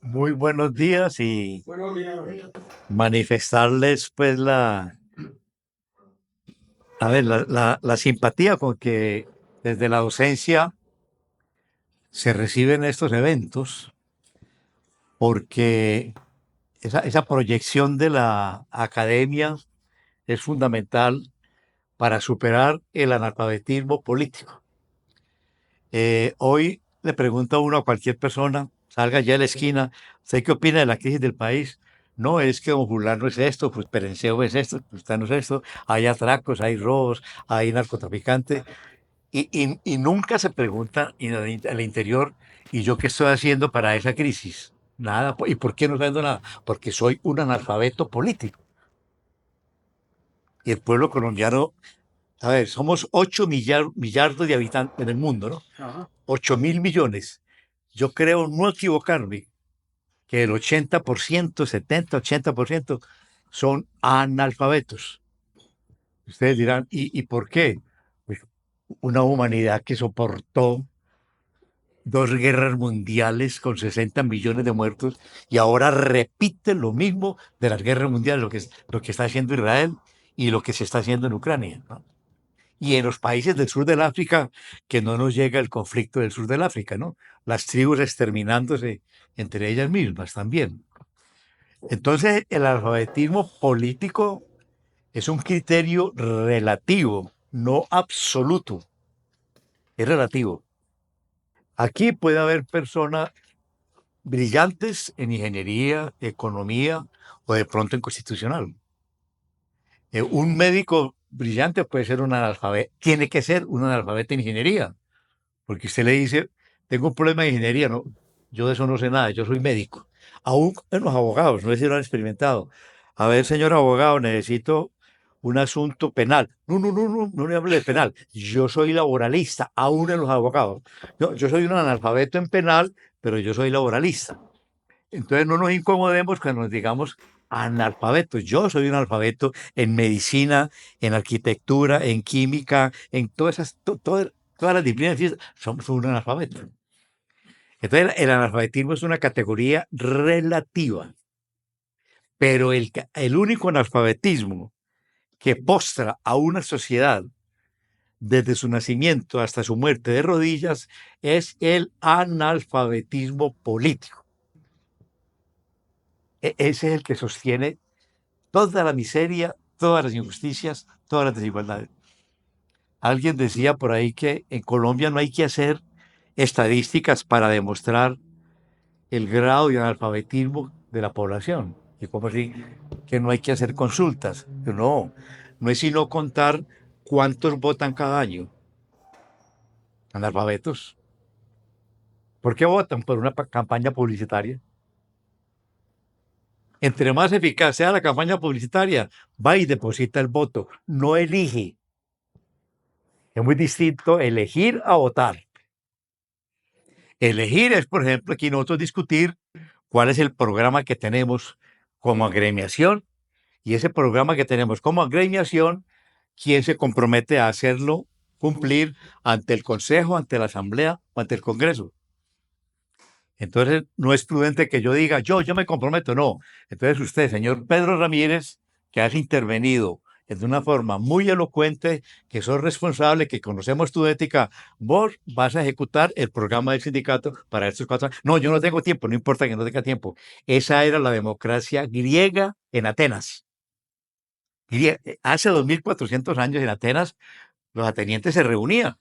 Muy buenos días y Buenos días. manifestarles pues la simpatía con que desde la docencia se reciben estos eventos, porque esa proyección de la academia es fundamental para superar el analfabetismo político. Hoy le pregunta uno a cualquier persona, salga ya a la esquina, ¿usted qué opina de la crisis del país? No, es que don fulano es esto, pues Perenceo es esto, pues no es esto, hay atracos, hay robos, hay narcotraficantes, y nunca se pregunta al interior, ¿y yo qué estoy haciendo para esa crisis? Nada, ¿y por qué no estoy haciendo nada? Porque soy un analfabeto político. Y el pueblo colombiano, a ver, somos 8 millardos de habitantes en el mundo, ¿no? Ajá. 8.000 millones. Yo creo no equivocarme que el 80%, 70, 80% son analfabetos. Ustedes dirán, ¿y por qué? Pues una humanidad que soportó dos guerras mundiales con 60 millones de muertos y ahora repite lo mismo de las guerras mundiales, lo que está haciendo Israel y lo que se está haciendo en Ucrania, ¿no? Y en los países del sur del África, que no nos llega el conflicto del sur del África, ¿no? Las tribus exterminándose entre ellas mismas también. Entonces, el alfabetismo político es un criterio relativo, no absoluto, es relativo. Aquí puede haber personas brillantes en ingeniería, economía o de pronto en constitucional. Un médico brillante puede ser un analfabeto, tiene que ser un analfabeto en ingeniería, porque usted le dice, tengo un problema de ingeniería, no, yo de eso no sé nada, yo soy médico. Aún en los abogados, no sé si lo han experimentado. A ver, señor abogado, necesito un asunto penal. No, no, no, no, no le hable de penal. Yo soy laboralista, aún en los abogados. Yo soy un analfabeto en penal, pero yo soy laboralista. Entonces no nos incomodemos cuando nos digamos analfabetos. Yo soy un analfabeto en medicina, en arquitectura, en química, en todas las disciplinas de ciencia, somos un analfabeto. Entonces el analfabetismo es una categoría relativa, pero el único analfabetismo que postra a una sociedad desde su nacimiento hasta su muerte de rodillas es el analfabetismo político. Ese es el que sostiene toda la miseria, todas las injusticias, todas las desigualdades. Alguien decía por ahí que en Colombia no hay que hacer estadísticas para demostrar el grado de analfabetismo de la población. Y como así que no hay que hacer consultas. No, no es sino contar cuántos votan cada año. Analfabetos. ¿Por qué votan? Por una campaña publicitaria. Entre más eficaz sea la campaña publicitaria, va y deposita el voto. No elige. Es muy distinto elegir a votar. Elegir es, por ejemplo, aquí nosotros discutir cuál es el programa que tenemos como agremiación y ese programa que tenemos como agremiación, quién se compromete a hacerlo cumplir ante el Consejo, ante la Asamblea o ante el Congreso. Entonces, no es prudente que yo diga, yo me comprometo, no. Entonces, usted, señor Pedro Ramírez, que has intervenido de una forma muy elocuente, que sos responsable, que conocemos tu ética, vos vas a ejecutar el programa del sindicato para estos 4 años. No, yo no tengo tiempo, no importa que no tenga tiempo. Esa era la democracia griega en Atenas. Hace 2400 años en Atenas, los atenienses se reunían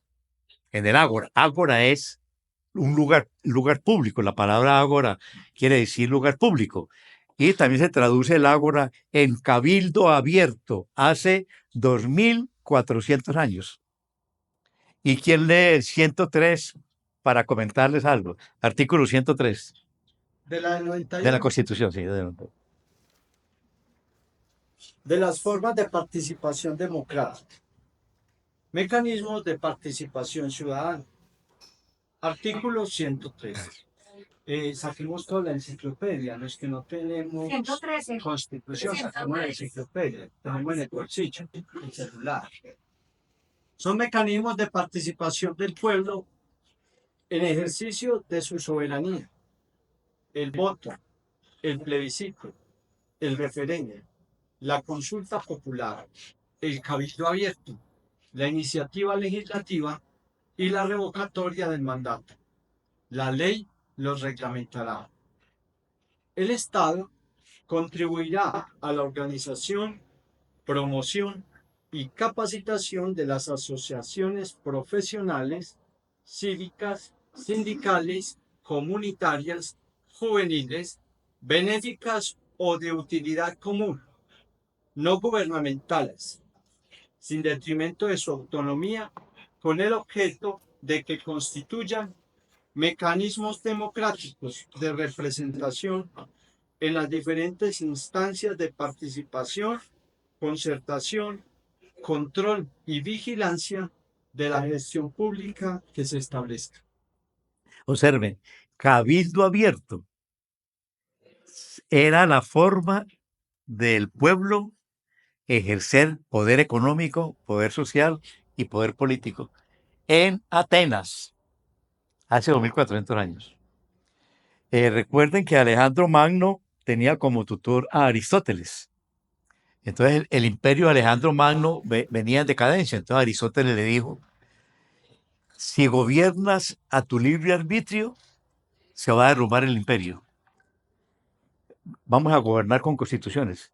en el ágora. Ágora es un lugar público. La palabra ágora quiere decir lugar público. Y también se traduce el ágora en cabildo abierto hace 2400 años. ¿Y quién lee el 103 para comentarles algo? Artículo 103 De la de la 91. Constitución, sí. De las formas de participación democrática. Mecanismos de participación ciudadana. Artículo 103. Saquemos toda la enciclopedia. Los que no tenemos 113. Constitución, sacamos la enciclopedia. Tenemos en el bolsillo, el celular. Son mecanismos de participación del pueblo en ejercicio de su soberanía. el voto, el plebiscito, el referéndum, la consulta popular, el cabildo abierto, la iniciativa legislativa y la revocatoria del mandato. La ley los reglamentará. El Estado contribuirá a la organización, promoción y capacitación de las asociaciones profesionales, cívicas, sindicales, comunitarias, juveniles, benéficas o de utilidad común, no gubernamentales, sin detrimento de su autonomía, con el objeto de que constituyan mecanismos democráticos de representación en las diferentes instancias de participación, concertación, control y vigilancia de la gestión pública que se establezca. Observen, cabildo abierto era la forma del pueblo ejercer poder económico, poder social y poder político en Atenas hace 2400 años. Recuerden que Alejandro Magno tenía como tutor a Aristóteles. Entonces el imperio de Alejandro Magno venía en decadencia. Entonces Aristóteles le dijo, si gobiernas a tu libre arbitrio, se va a derrumbar el imperio. Vamos a gobernar con constituciones.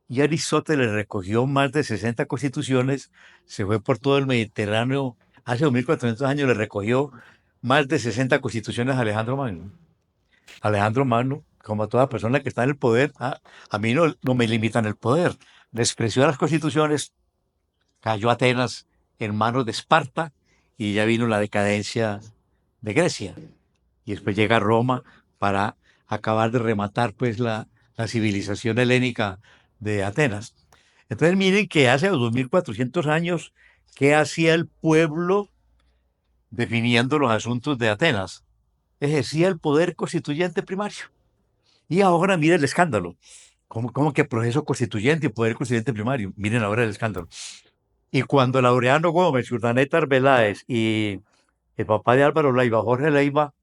Y Aristóteles recogió más de 60 constituciones, se fue por todo el Mediterráneo, hace 2400 años le recogió más de 60 constituciones a Alejandro Magno. Alejandro Magno, como toda persona que está en el poder, a mí no me limitan el poder. Despreció las constituciones, cayó Atenas en manos de Esparta y ya vino la decadencia de Grecia. Y después llega Roma para acabar de rematar pues la civilización helénica de Atenas. Entonces miren que hace 2400 años, ¿qué hacía el pueblo definiendo los asuntos de Atenas? Ejercía el poder constituyente primario. Y ahora miren el escándalo. ¿Cómo que proceso constituyente y poder constituyente primario? Miren ahora el escándalo. Y cuando Laureano Gómez, Urdaneta Arbeláez y el papá de Álvaro Leiva, Jorge Leiva,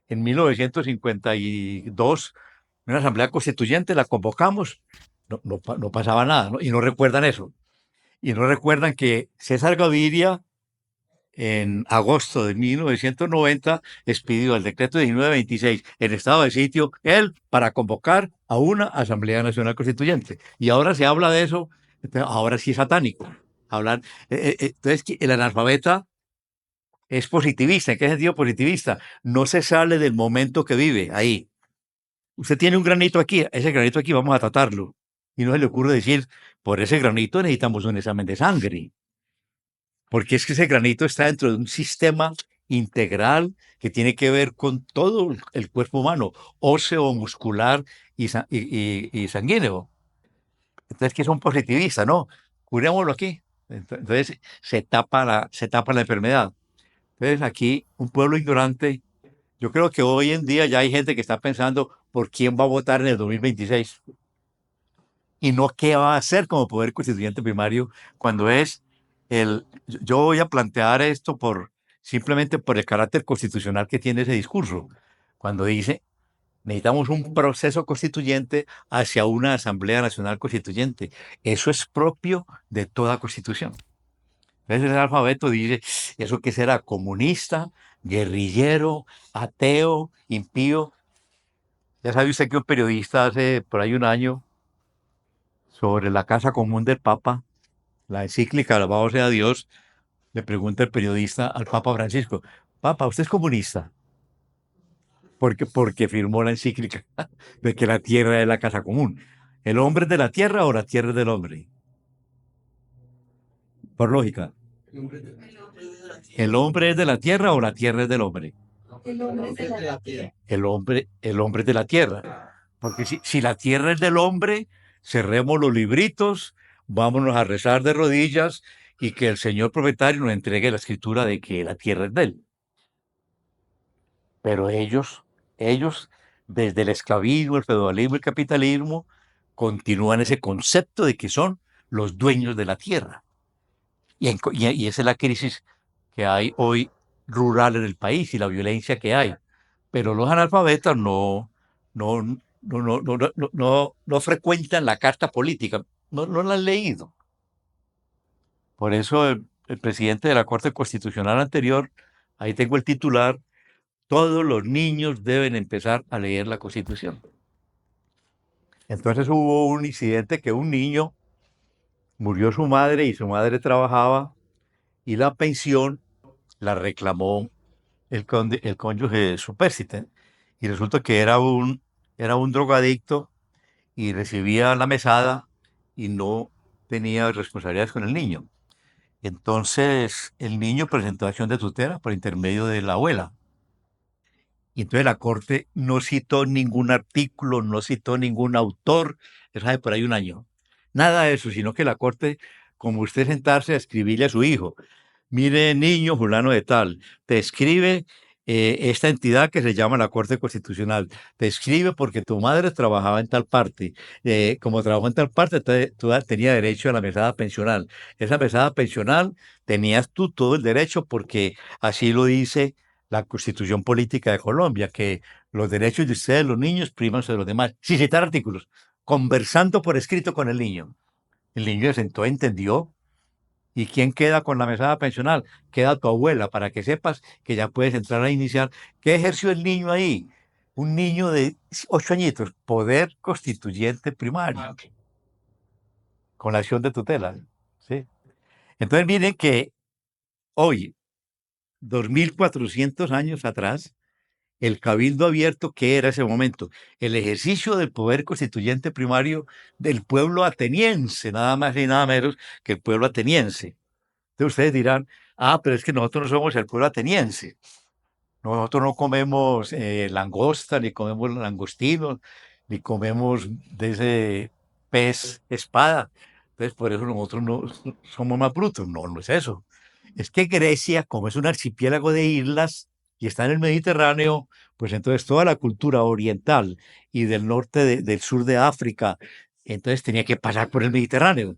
en 1952, en una asamblea constituyente la convocamos, no pasaba nada, ¿no? Y no recuerdan eso. Y no recuerdan que César Gaviria, en agosto de 1990, expidió el decreto 1926 en estado de sitio, él para convocar a una Asamblea Nacional Constituyente. Y ahora se habla de eso, ahora sí es satánico. Hablar, entonces, el analfabeta es positivista. ¿En qué sentido positivista? No se sale del momento que vive ahí. Usted tiene un granito aquí, ese granito aquí vamos a tratarlo. Y no se le ocurre decir, por ese granito necesitamos un examen de sangre. Porque es que ese granito está dentro de un sistema integral que tiene que ver con todo el cuerpo humano, óseo, muscular y sanguíneo. Entonces, que son positivistas, ¿no? Curémoslo aquí. Entonces, se tapa la enfermedad. Entonces, aquí, un pueblo ignorante. Yo creo que hoy en día ya hay gente que está pensando por quién va a votar en el 2026 y no qué va a hacer como poder constituyente primario cuando es yo voy a plantear esto simplemente por el carácter constitucional que tiene ese discurso. Cuando dice, necesitamos un proceso constituyente hacia una Asamblea Nacional Constituyente. Eso es propio de toda constitución. Entonces el alfabeto dice, ¿eso qué será? Comunista, guerrillero, ateo, impío. Ya sabe usted que un periodista hace por ahí un año sobre la casa común del Papa, la encíclica Alabado sea Dios, le pregunta el periodista al Papa Francisco, Papa, ¿usted es comunista? Porque firmó la encíclica de que la tierra es la casa común. ¿El hombre es de la tierra o la tierra es del hombre? Por lógica. ¿El hombre es de la tierra o la tierra es del hombre? El hombre es de la tierra. El hombre es de la tierra. Porque si la tierra es del hombre, cerremos los libritos, vámonos a rezar de rodillas y que el señor propietario nos entregue la escritura de que la tierra es de él. Pero ellos, desde el esclavismo, el feudalismo, el capitalismo, continúan ese concepto de que son los dueños de la tierra. Y esa es la crisis que hay hoy rural en el país y la violencia que hay. Pero los analfabetas no no, no frecuentan la carta política, no la han leído. Por eso el presidente de la Corte Constitucional anterior, ahí tengo el titular, todos los niños deben empezar a leer la Constitución. Entonces hubo un incidente que un niño murió su madre y su madre trabajaba y la pensión la reclamó el cónyuge supérstite. Y resulta que era un drogadicto y recibía la mesada y no tenía responsabilidades con el niño. Entonces el niño presentó acción de tutela por intermedio de la abuela. Y entonces la Corte no citó ningún artículo, no citó ningún autor, eso hace por ahí un año. Nada de eso, sino que la Corte, como usted sentarse a escribirle a su hijo, mire, niño fulano de tal, te escribe esta entidad que se llama la Corte Constitucional, te escribe porque tu madre trabajaba en tal parte, como trabajó en tal parte, tú tenías derecho a la mesada pensional. Esa mesada pensional tenías tú todo el derecho porque así lo dice la Constitución Política de Colombia, que los derechos de ustedes, los niños, priman sobre los demás. Sin citar artículos, conversando por escrito con el niño. El niño se sentó, entendió. ¿Y quién queda con la mesada pensional? Queda tu abuela, para que sepas que ya puedes entrar a iniciar. ¿Qué ejerció el niño ahí? Un niño de 8 añitos, poder constituyente primario, con la acción de tutela. ¿Sí? Entonces miren que hoy, 2400 años atrás, el cabildo abierto, ¿qué era ese momento? El ejercicio del poder constituyente primario del pueblo ateniense, nada más y nada menos que el pueblo ateniense. Entonces ustedes dirán, pero es que nosotros no somos el pueblo ateniense. Nosotros no comemos langosta, ni comemos langostinos, ni comemos de ese pez espada. Entonces, por eso nosotros no somos más brutos. No, no es eso. Es que Grecia, como es un archipiélago de islas y está en el Mediterráneo, pues entonces toda la cultura oriental y del norte, del sur de África, entonces tenía que pasar por el Mediterráneo.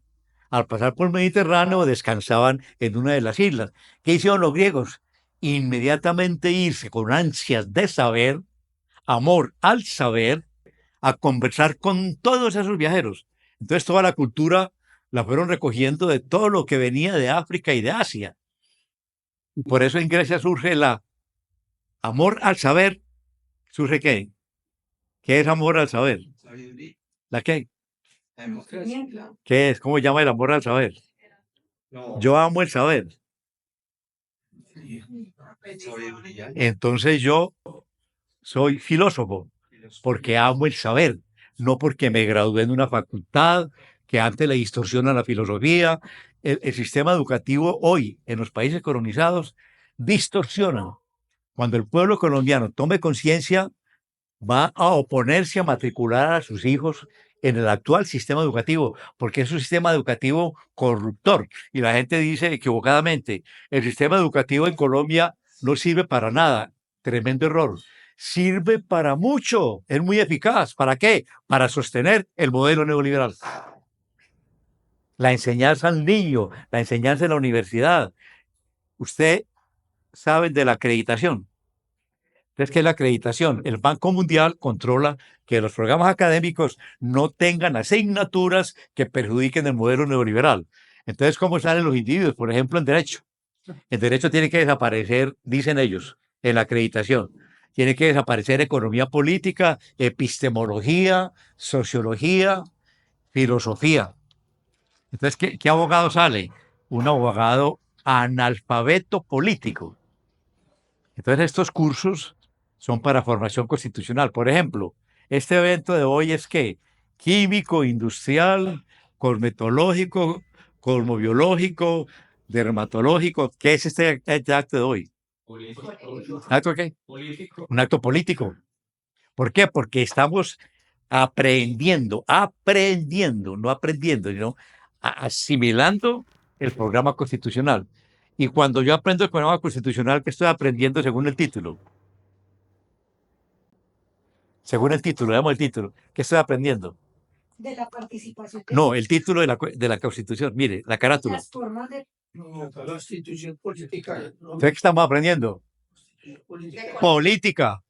Al pasar por el Mediterráneo descansaban en una de las islas. ¿Qué hicieron los griegos? Inmediatamente irse con ansias de saber, amor al saber, a conversar con todos esos viajeros. Entonces toda la cultura la fueron recogiendo de todo lo que venía de África y de Asia. Y por eso en Grecia surge la amor al saber. ¿Surge qué? ¿Qué es amor al saber? ¿La qué? ¿Qué es? ¿Cómo llama el amor al saber? Yo amo el saber. Entonces yo soy filósofo porque amo el saber, no porque me gradué en una facultad que antes le distorsiona la filosofía. El sistema educativo hoy en los países colonizados distorsiona. Cuando el pueblo colombiano tome conciencia, va a oponerse a matricular a sus hijos en el actual sistema educativo, porque es un sistema educativo corruptor. Y la gente dice equivocadamente, el sistema educativo en Colombia no sirve para nada. Tremendo error. Sirve para mucho, es muy eficaz. ¿Para qué? Para sostener el modelo neoliberal. La enseñanza al niño, la enseñanza en la universidad. Usted sabe de la acreditación. Entonces, ¿qué es la acreditación? El Banco Mundial controla que los programas académicos no tengan asignaturas que perjudiquen el modelo neoliberal. Entonces, ¿cómo salen los individuos? Por ejemplo, en derecho. El derecho tiene que desaparecer, dicen ellos, en la acreditación. Tiene que desaparecer economía política, epistemología, sociología, filosofía. Entonces, ¿qué abogado sale? Un abogado analfabeto político. Entonces, estos cursos son para formación constitucional. Por ejemplo, este evento de hoy es que químico, industrial, cosmetológico, cosmobiológico, dermatológico. ¿Qué es este acto de hoy? ¿Acto qué? Político. Un acto político. ¿Por qué? Porque estamos aprendiendo, no aprendiendo, sino asimilando el programa constitucional. Y cuando yo aprendo el programa constitucional, ¿qué estoy aprendiendo según el título? Según el título, veamos el título. ¿Qué estoy aprendiendo? De la participación. No, el título de la Constitución. Mire, la carátula. Las formas de No, la constitución política. ¿Qué estamos aprendiendo? Política.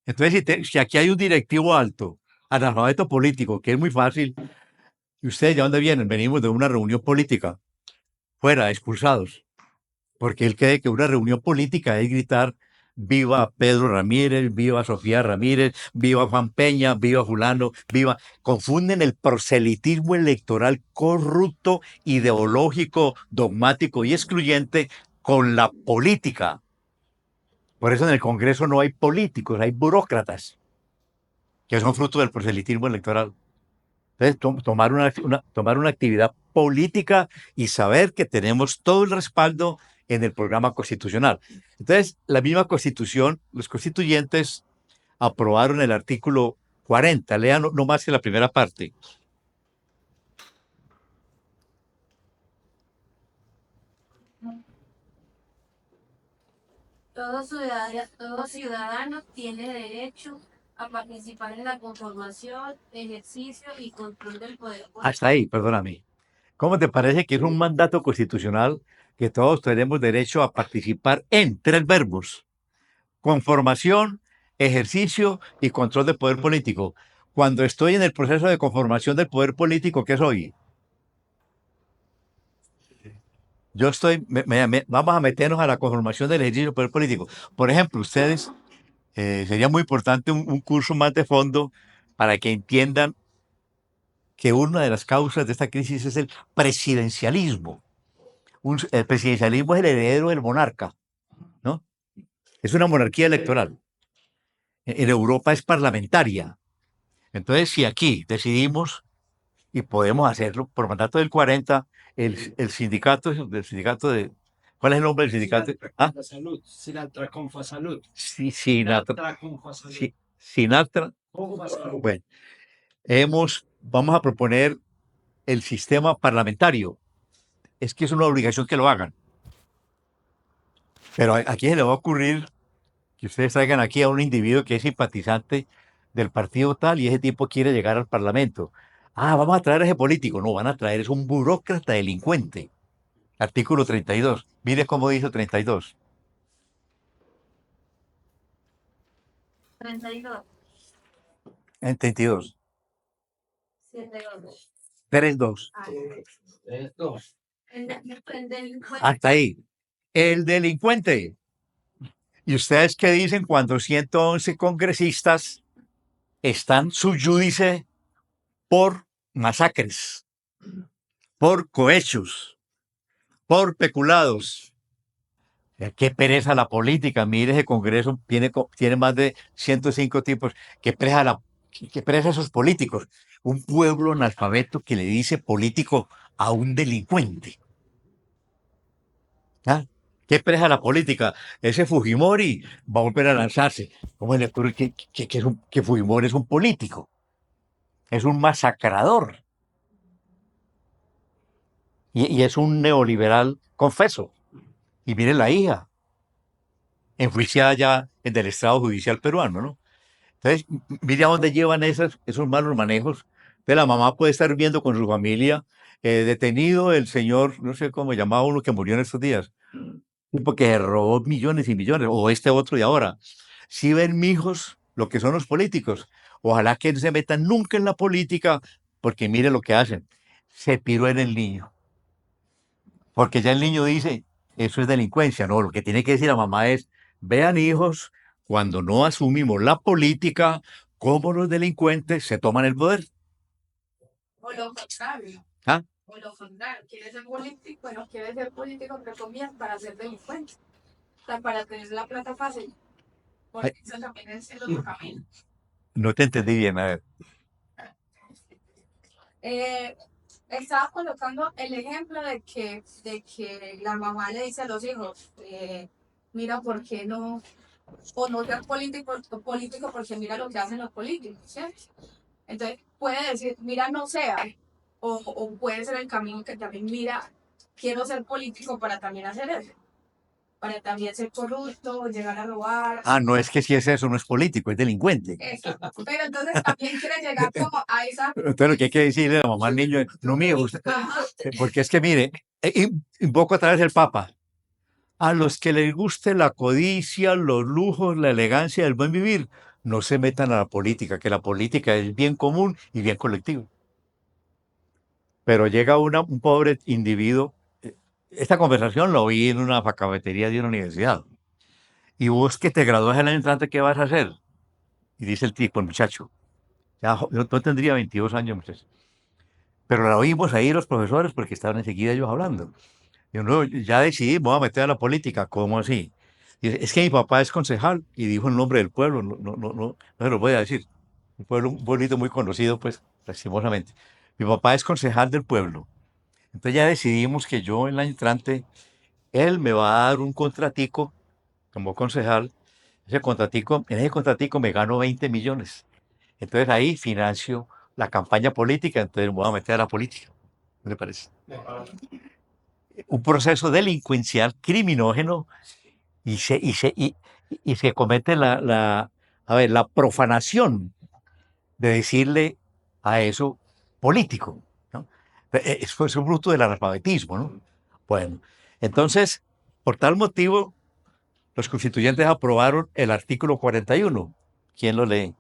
Entonces, si aquí hay un directivo alto, analfabeto político, que es muy fácil, ¿y ustedes de dónde vienen? Venimos de una reunión política, fuera, expulsados. Porque él cree que una reunión política es gritar viva Pedro Ramírez, viva Sofía Ramírez, viva Juan Peña, viva fulano, viva. Confunden el proselitismo electoral corrupto, ideológico, dogmático y excluyente con la política. Por eso en el Congreso no hay políticos, hay burócratas, que son fruto del proselitismo electoral. Entonces, tomar una actividad política y saber que tenemos todo el respaldo en el programa constitucional. Entonces, la misma constitución, los constituyentes aprobaron el artículo 40. Lean no más que la primera parte. Todo ciudadano tiene derecho a participar en la conformación, ejercicio y control del poder político. Hasta ahí, perdóname. ¿Cómo te parece que es un mandato constitucional que todos tenemos derecho a participar en tres verbos? Conformación, ejercicio y control del poder político. Cuando estoy en el proceso de conformación del poder político, ¿qué soy? Yo estoy, vamos a meternos a la conformación del ejercicio del poder político. Por ejemplo, ustedes, sería muy importante un curso más de fondo para que entiendan que una de las causas de esta crisis es el presidencialismo. El presidencialismo es el heredero del monarca, ¿no? Es una monarquía electoral. En Europa es parlamentaria. Entonces, si aquí decidimos y podemos hacerlo por mandato del 40, el sindicato de... ¿Cuál es el nombre del sindicato? Ah, Salud, Sinatra Confa Salud. sí, Sinatra. Sinatra Confa Salud. Sinatra. Confa Salud. Bueno, vamos a proponer el sistema parlamentario. Es que es una obligación que lo hagan. Pero aquí se le va a ocurrir que ustedes traigan aquí a un individuo que es simpatizante del partido tal y ese tipo quiere llegar al Parlamento. Ah, vamos a traer a ese político. No, van a traer, es un burócrata delincuente. Artículo 32. Mire cómo dice 32. 32, En 32. 72. 32. Ah, Esto. el delincuente. Hasta ahí. El delincuente. ¿Y ustedes qué dicen cuando 111 congresistas están subyúdice por masacres, por cohechos, por peculados? Qué pereza la política. Mire, ese Congreso tiene más de 105 tipos. Qué pereza esos políticos. Un pueblo analfabeto que le dice político a un delincuente. ¿Ah? Qué pereza la política. Ese Fujimori va a volver a lanzarse. ¿Cómo le ocurre que Fujimori es un político? Es un masacrador. Y es un neoliberal confeso. Y mire la hija, enjuiciada ya en el Estado Judicial peruano, ¿no? Entonces, mire a dónde llevan esos malos manejos. Entonces, la mamá puede estar viendo con su familia, detenido el señor, no sé cómo llamaba uno que murió en estos días, porque robó millones y millones, o este otro de ahora. Si ven, mijos, lo que son los políticos, ojalá que no se metan nunca en la política, porque mire lo que hacen. Se tiró en el niño. Porque ya el niño dice, eso es delincuencia. No, lo que tiene que decir la mamá es, vean hijos, cuando no asumimos la política, cómo los delincuentes se toman el poder. O lo contrario. ¿Ah? O lo contrario. Quiere ser político, bueno, quiere ser político, entre comillas, para ser delincuente. O sea, para tener la plata fácil. Porque eso también es el otro camino. No te entendí bien, a ver. Estaba colocando el ejemplo de que la mamá le dice a los hijos, mira, ¿por qué no? O no ser político, porque mira lo que hacen los políticos, ¿cierto? Entonces puede decir, mira, no sea, o puede ser el camino que también mira, quiero ser político para también hacer eso, para también ser corrupto, llegar a robar. Ah, no, es que si es eso, no es político, es delincuente. Eso. Pero entonces también quiere llegar como a esa... Entonces lo que hay que decirle a la mamá al niño es, no mío, porque es que mire, invoco a través del Papa. A los que les guste la codicia, los lujos, la elegancia, el buen vivir, no se metan a la política, que la política es bien común y bien colectivo. Pero llega un pobre individuo. Esta conversación la oí en una cafetería de una universidad. Y vos que te gradúas el año entrante, ¿qué vas a hacer? Y dice el tipo, el muchacho, ya no tendría 22 años, muchacho. Pero la oímos ahí los profesores porque estaban enseguida ellos hablando. Yo no, ya decidí, me voy a meter a la política. ¿Cómo así? Dice, es que mi papá es concejal y dijo el nombre del pueblo, no se lo voy a decir. Un pueblo bonito, muy conocido, pues, lastimosamente. Mi papá es concejal del pueblo. Entonces ya decidimos que yo el año entrante, él me va a dar un contratico como concejal. Ese contratico, en ese contratico me gano 20 millones. Entonces ahí financio la campaña política, entonces me voy a meter a la política. ¿Qué le parece? Un proceso delincuencial, criminógeno, y se comete a ver, la profanación de decirle a eso político, ¿no? Eso es un fruto del analfabetismo, ¿no? Bueno, entonces, por tal motivo, los constituyentes aprobaron el artículo 41. ¿Quién lo lee?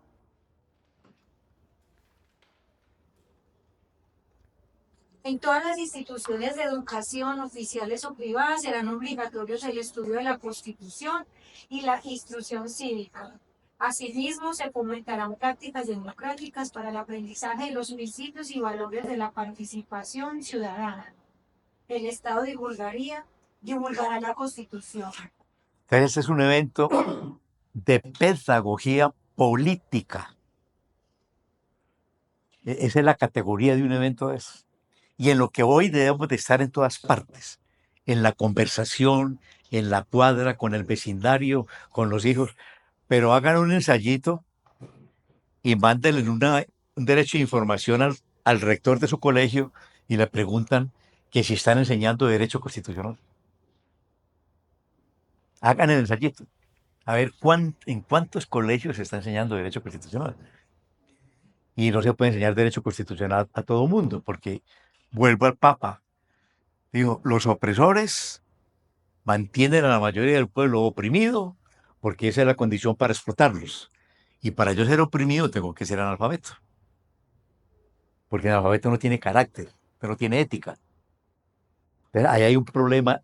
En todas las instituciones de educación, oficiales o privadas, serán obligatorios el estudio de la Constitución y la instrucción cívica. Asimismo, se fomentarán prácticas democráticas para el aprendizaje de los principios y valores de la participación ciudadana. El Estado divulgará la Constitución. Entonces, este es un evento de pedagogía política. Esa es la categoría de un evento de esos. Y en lo que hoy debemos de estar en todas partes, en la conversación, en la cuadra, con el vecindario, con los hijos, pero hagan un ensayito y mándenle un derecho de información al rector de su colegio y le preguntan que si están enseñando derecho constitucional. Hagan el ensayito. A ver en cuántos colegios se está enseñando derecho constitucional. Y no se puede enseñar derecho constitucional a todo mundo, porque vuelvo al Papa. Digo, los opresores mantienen a la mayoría del pueblo oprimido porque esa es la condición para explotarlos. Y para yo ser oprimido tengo que ser analfabeto. Porque el analfabeto no tiene carácter, no tiene ética. Entonces, ahí hay un problema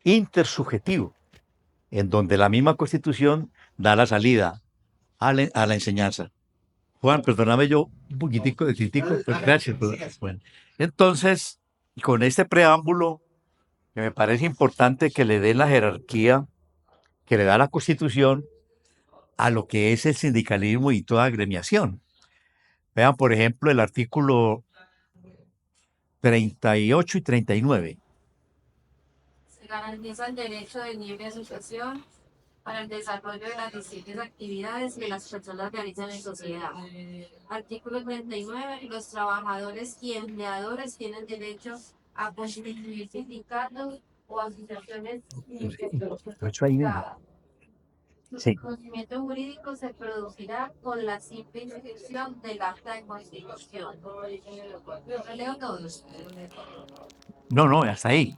intersubjetivo, en donde la misma Constitución da la salida a la enseñanza. Juan, perdóname yo un poquitico de critico, pues gracias. Bueno, entonces, con este preámbulo, que me parece importante que le dé la jerarquía que le da la Constitución a lo que es el sindicalismo y toda agremiación. Vean, por ejemplo, el artículo 38 y 39. Se garantiza el derecho de libre asociación para el desarrollo de las distintas actividades que las personas realizan en sociedad. Artículo 39. Los trabajadores y empleadores tienen derecho a constituir sindicatos o asociaciones privadas. Sí. El conocimiento jurídico se producirá con la simple inscripción del acta de constitución. Yo leo todos. No, hasta ahí.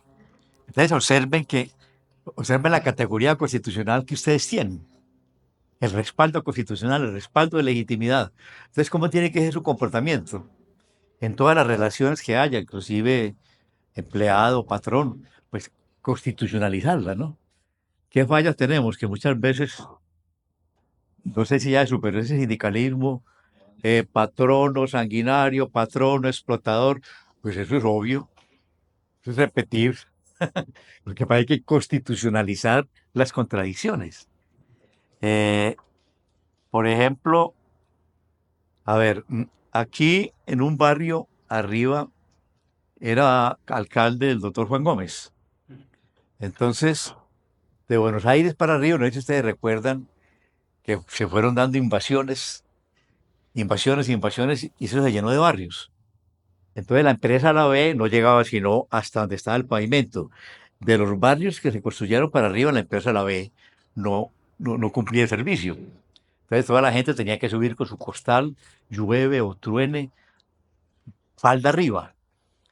Entonces observen la categoría constitucional que ustedes tienen. El respaldo constitucional, el respaldo de legitimidad. Entonces, ¿cómo tiene que ser su comportamiento? En todas las relaciones que haya, inclusive empleado, patrón, pues constitucionalizarla, ¿no? ¿Qué fallas tenemos? Que muchas veces, no sé si ya superó ese sindicalismo, patrono sanguinario, patrono explotador, pues eso es obvio, eso es repetir, porque hay que constitucionalizar las contradicciones. Eh, por ejemplo, a ver, aquí en un barrio arriba era alcalde el doctor Juan Gómez. Entonces, de Buenos Aires para arriba, no sé si ustedes recuerdan que se fueron dando invasiones, y eso se llenó de barrios. Entonces la empresa La B no llegaba sino hasta donde estaba el pavimento. De los barrios que se construyeron para arriba, la empresa La B no cumplía el servicio. Entonces toda la gente tenía que subir con su costal, llueve o truene, falda arriba.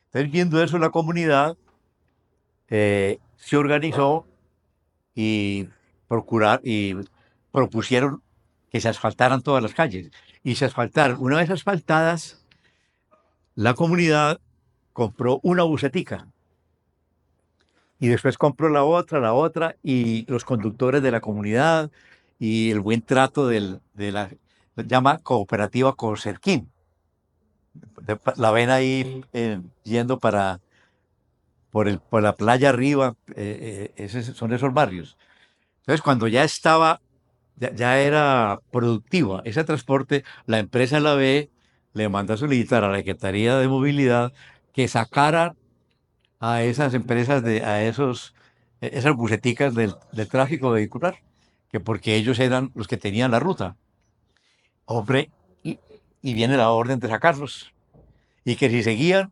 Entonces viendo eso la comunidad se organizó y propusieron que se asfaltaran todas las calles. Y se asfaltaron. Una vez asfaltadas, la comunidad compró una busetica y después compró la otra, y los conductores de la comunidad y el buen trato de la llama cooperativa Coserquín. La ven ahí yendo por la playa arriba, son esos barrios. Entonces, cuando ya estaba, ya era productiva ese transporte, la empresa la ve, le manda a solicitar a la Secretaría de Movilidad que sacara a esas empresas, esas buseticas del tráfico vehicular, que porque ellos eran los que tenían la ruta. Hombre, y, y viene la orden de sacarlos. Y que si seguían,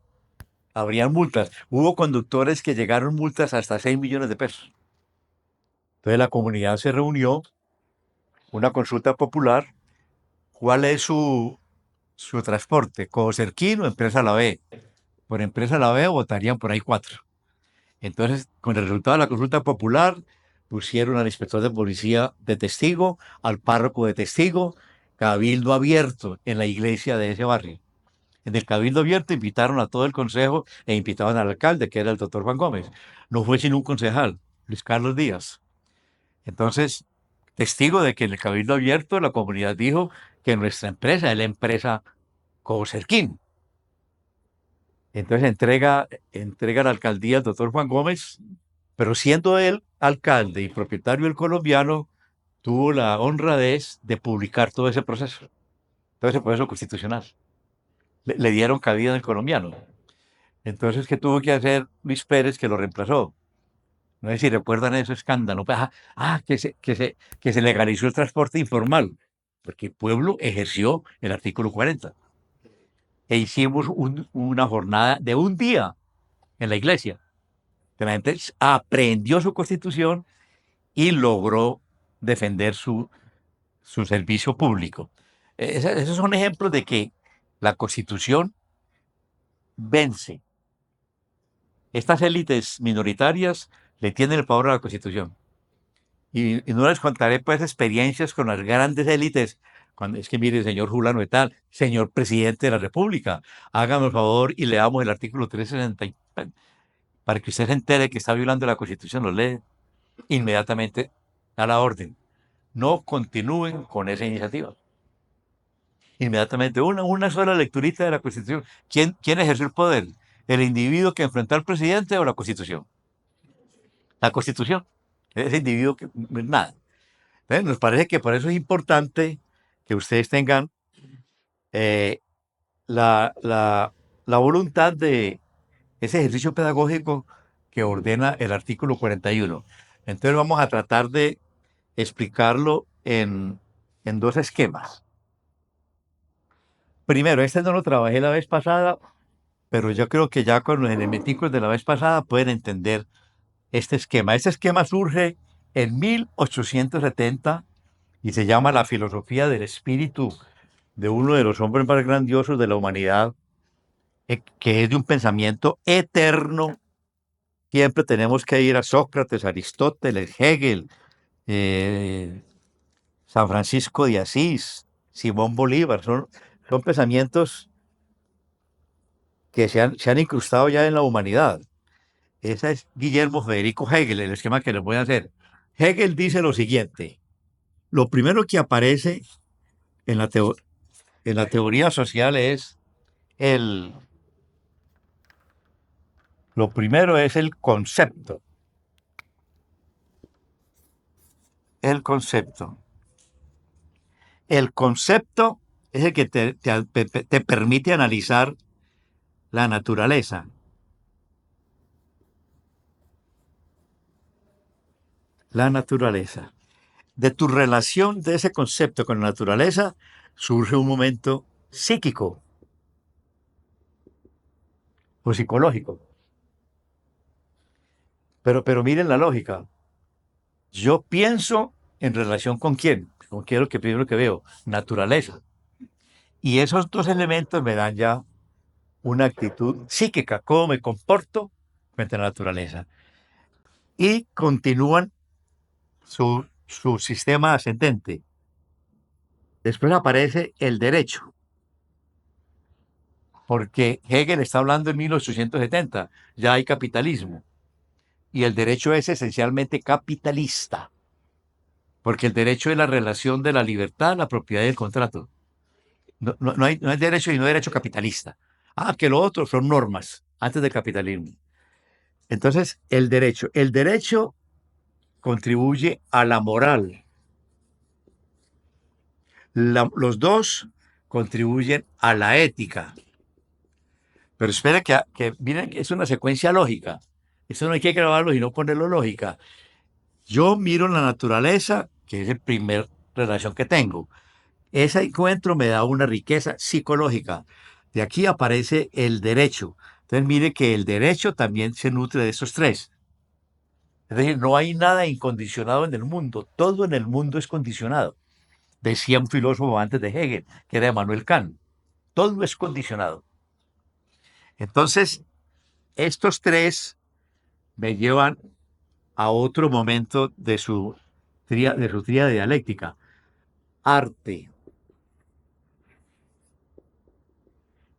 habrían multas. Hubo conductores que llegaron multas hasta 6 millones de pesos. Entonces la comunidad se reunió, una consulta popular, ¿cuál es su transporte? ¿Cocerquín o Empresa La B? Por Empresa La B votarían por ahí 4. Entonces, con el resultado de la consulta popular, pusieron al inspector de policía de testigo, al párroco de testigo, cabildo abierto en la iglesia de ese barrio. En el cabildo abierto invitaron a todo el consejo e invitaban al alcalde, que era el doctor Juan Gómez. No fue sino un concejal, Luis Carlos Díaz. Entonces, testigo de que en el cabildo abierto la comunidad dijo que nuestra empresa es la empresa Cocerquín. Entonces entrega la alcaldía al doctor Juan Gómez, pero siendo él alcalde y propietario del colombiano, tuvo la honradez de publicar todo ese proceso constitucional. Le dieron cabida en el colombiano. Entonces, ¿qué tuvo que hacer Luis Pérez, que lo reemplazó? No sé si recuerdan ese escándalo. Que se legalizó el transporte informal, porque el pueblo ejerció el artículo 40. E hicimos una jornada de un día en la iglesia. Que la gente aprendió su constitución y logró defender su servicio público. Esos son ejemplos de que la constitución vence. Estas élites minoritarias le tienen el favor a la constitución. Y no les contaré pues experiencias con las grandes élites. Cuando es que mire, señor Julano de tal, señor presidente de la República, hágame el favor y leamos el artículo 360 para que usted se entere que está violando la constitución, lo lee, inmediatamente da la orden. No continúen con esa iniciativa. Inmediatamente, una sola lecturita de la Constitución. ¿Quién ejerció el poder? ¿El individuo que enfrentó al presidente o la Constitución? La Constitución. Ese individuo que nada. Entonces, nos parece que por eso es importante que ustedes tengan eh, la voluntad de ese ejercicio pedagógico que ordena el artículo 41. Entonces vamos a tratar de explicarlo en dos esquemas. Primero, este no lo trabajé la vez pasada, pero yo creo que ya con los elementicos de la vez pasada pueden entender este esquema. Este esquema surge en 1870 y se llama la filosofía del espíritu de uno de los hombres más grandiosos de la humanidad, que es de un pensamiento eterno. Siempre tenemos que ir a Sócrates, Aristóteles, Hegel, San Francisco de Asís, Simón Bolívar. Son pensamientos que se han incrustado ya en la humanidad. Ese es Guillermo Federico Hegel, el esquema que les voy a hacer. Hegel dice lo siguiente: lo primero que aparece en la teoría social es lo primero es el concepto. El concepto. El concepto es el que te permite analizar la naturaleza. La naturaleza. De tu relación de ese concepto con la naturaleza surge un momento psíquico o psicológico. Pero miren la lógica. Yo pienso en relación con quién. ¿Con qué es lo que primero que veo? Naturaleza. Y esos dos elementos me dan ya una actitud psíquica, cómo me comporto frente a la naturaleza. Y continúan su sistema ascendente. Después aparece el derecho, porque Hegel está hablando en 1870, ya hay capitalismo, y el derecho es esencialmente capitalista, porque el derecho es la relación de la libertad, la propiedad y el contrato. No hay derecho y no hay derecho capitalista. Ah, que lo otro son normas antes del capitalismo. Entonces, el derecho contribuye a la moral. Los dos contribuyen a la ética. Pero espera que miren que es una secuencia lógica. Eso no hay que grabarlo y no ponerlo lógica. Yo miro la naturaleza, que es la primera relación que tengo. Ese encuentro me da una riqueza psicológica. De aquí aparece el derecho. Entonces mire que el derecho también se nutre de esos tres. Es decir, no hay nada incondicionado en el mundo. Todo en el mundo es condicionado. Decía un filósofo antes de Hegel, que era Emmanuel Kant. Todo es condicionado. Entonces, estos tres me llevan a otro momento de su tríada dialéctica. Arte.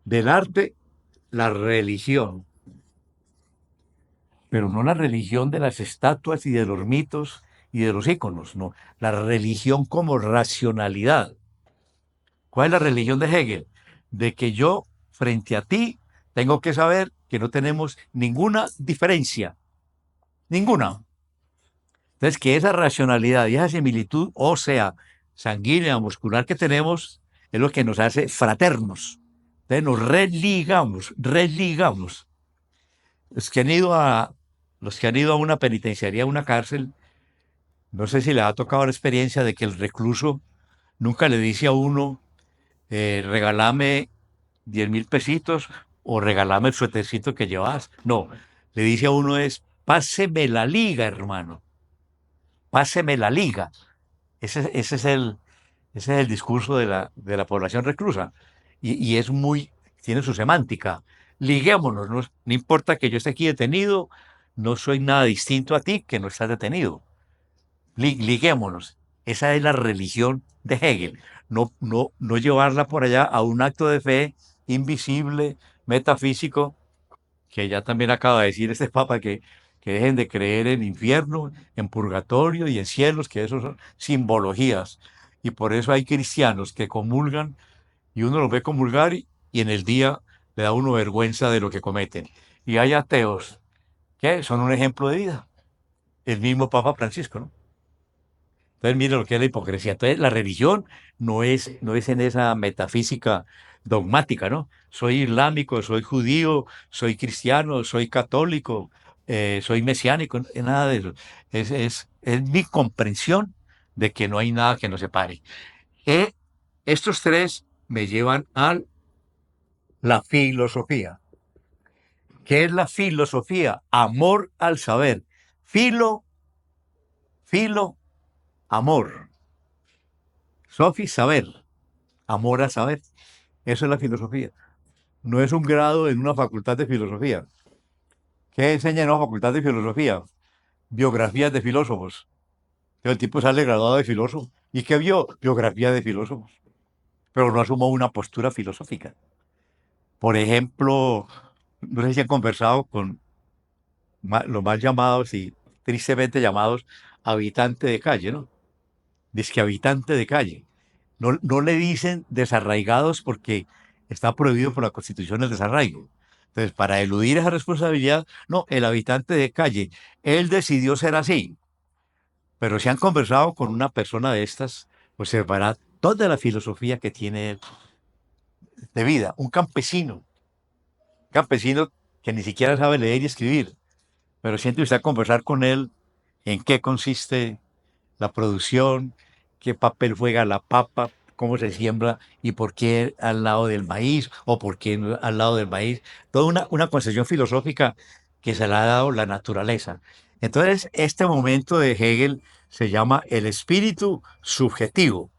Del arte, la religión. Pero no la religión de las estatuas y de los mitos y de los íconos, no. La religión como racionalidad. ¿Cuál es la religión de Hegel? De que yo, frente a ti, tengo que saber que no tenemos ninguna diferencia. Ninguna. Entonces, que esa racionalidad y esa similitud, o sea, sanguínea, muscular que tenemos, es lo que nos hace fraternos. Entonces, nos religamos. Los que han ido a, los que han ido a una penitenciaría, a una cárcel, no sé si le ha tocado la experiencia de que el recluso nunca le dice a uno, regálame 10.000 pesitos o regálame el suétercito que llevas. No, le dice a uno es, páseme la liga, hermano, páseme la liga. Ese es el discurso de la población reclusa. Y tiene su semántica. Liguémonos, no importa que yo esté aquí detenido, no soy nada distinto a ti que no estás detenido. Liguémonos. Esa es la religión de Hegel. No llevarla por allá a un acto de fe invisible, metafísico, que ya también acaba de decir este papa que dejen de creer en infierno, en purgatorio y en cielos, que eso son simbologías. Y por eso hay cristianos que comulgan y uno los ve comulgar y en el día le da a uno vergüenza de lo que cometen. Y hay ateos que son un ejemplo de vida. El mismo Papa Francisco, ¿no? Entonces, mire lo que es la hipocresía. Entonces, la religión no es en esa metafísica dogmática, ¿no? Soy islámico, soy judío, soy cristiano, soy católico, soy mesiánico, nada de eso. Es mi comprensión de que no hay nada que nos separe. Eh, Estos tres me llevan a la filosofía. ¿Qué es la filosofía? Amor al saber. Filo, filo, amor. Sofi, saber. Amor a saber. Eso es la filosofía. No es un grado en una facultad de filosofía. ¿Qué enseña en una facultad de filosofía? Biografías de filósofos. El tipo sale graduado de filósofo. ¿Y qué vio? Biografía de filósofos. Pero no asumo una postura filosófica. Por ejemplo, no sé si han conversado con los más llamados y tristemente llamados habitantes de calle, ¿no? Dice que habitante de calle. No le dicen desarraigados porque está prohibido por la Constitución el desarraigo. Entonces, para eludir esa responsabilidad, no, el habitante de calle, él decidió ser así. Pero si han conversado con una persona de estas, observará toda la filosofía que tiene él de vida. Un campesino que ni siquiera sabe leer y escribir, pero siente usted a conversar con él en qué consiste la producción, qué papel juega la papa, cómo se siembra y por qué al lado del maíz o por qué no al lado del maíz. Toda una concepción filosófica que se le ha dado la naturaleza. Entonces, este momento de Hegel se llama el espíritu subjetivo.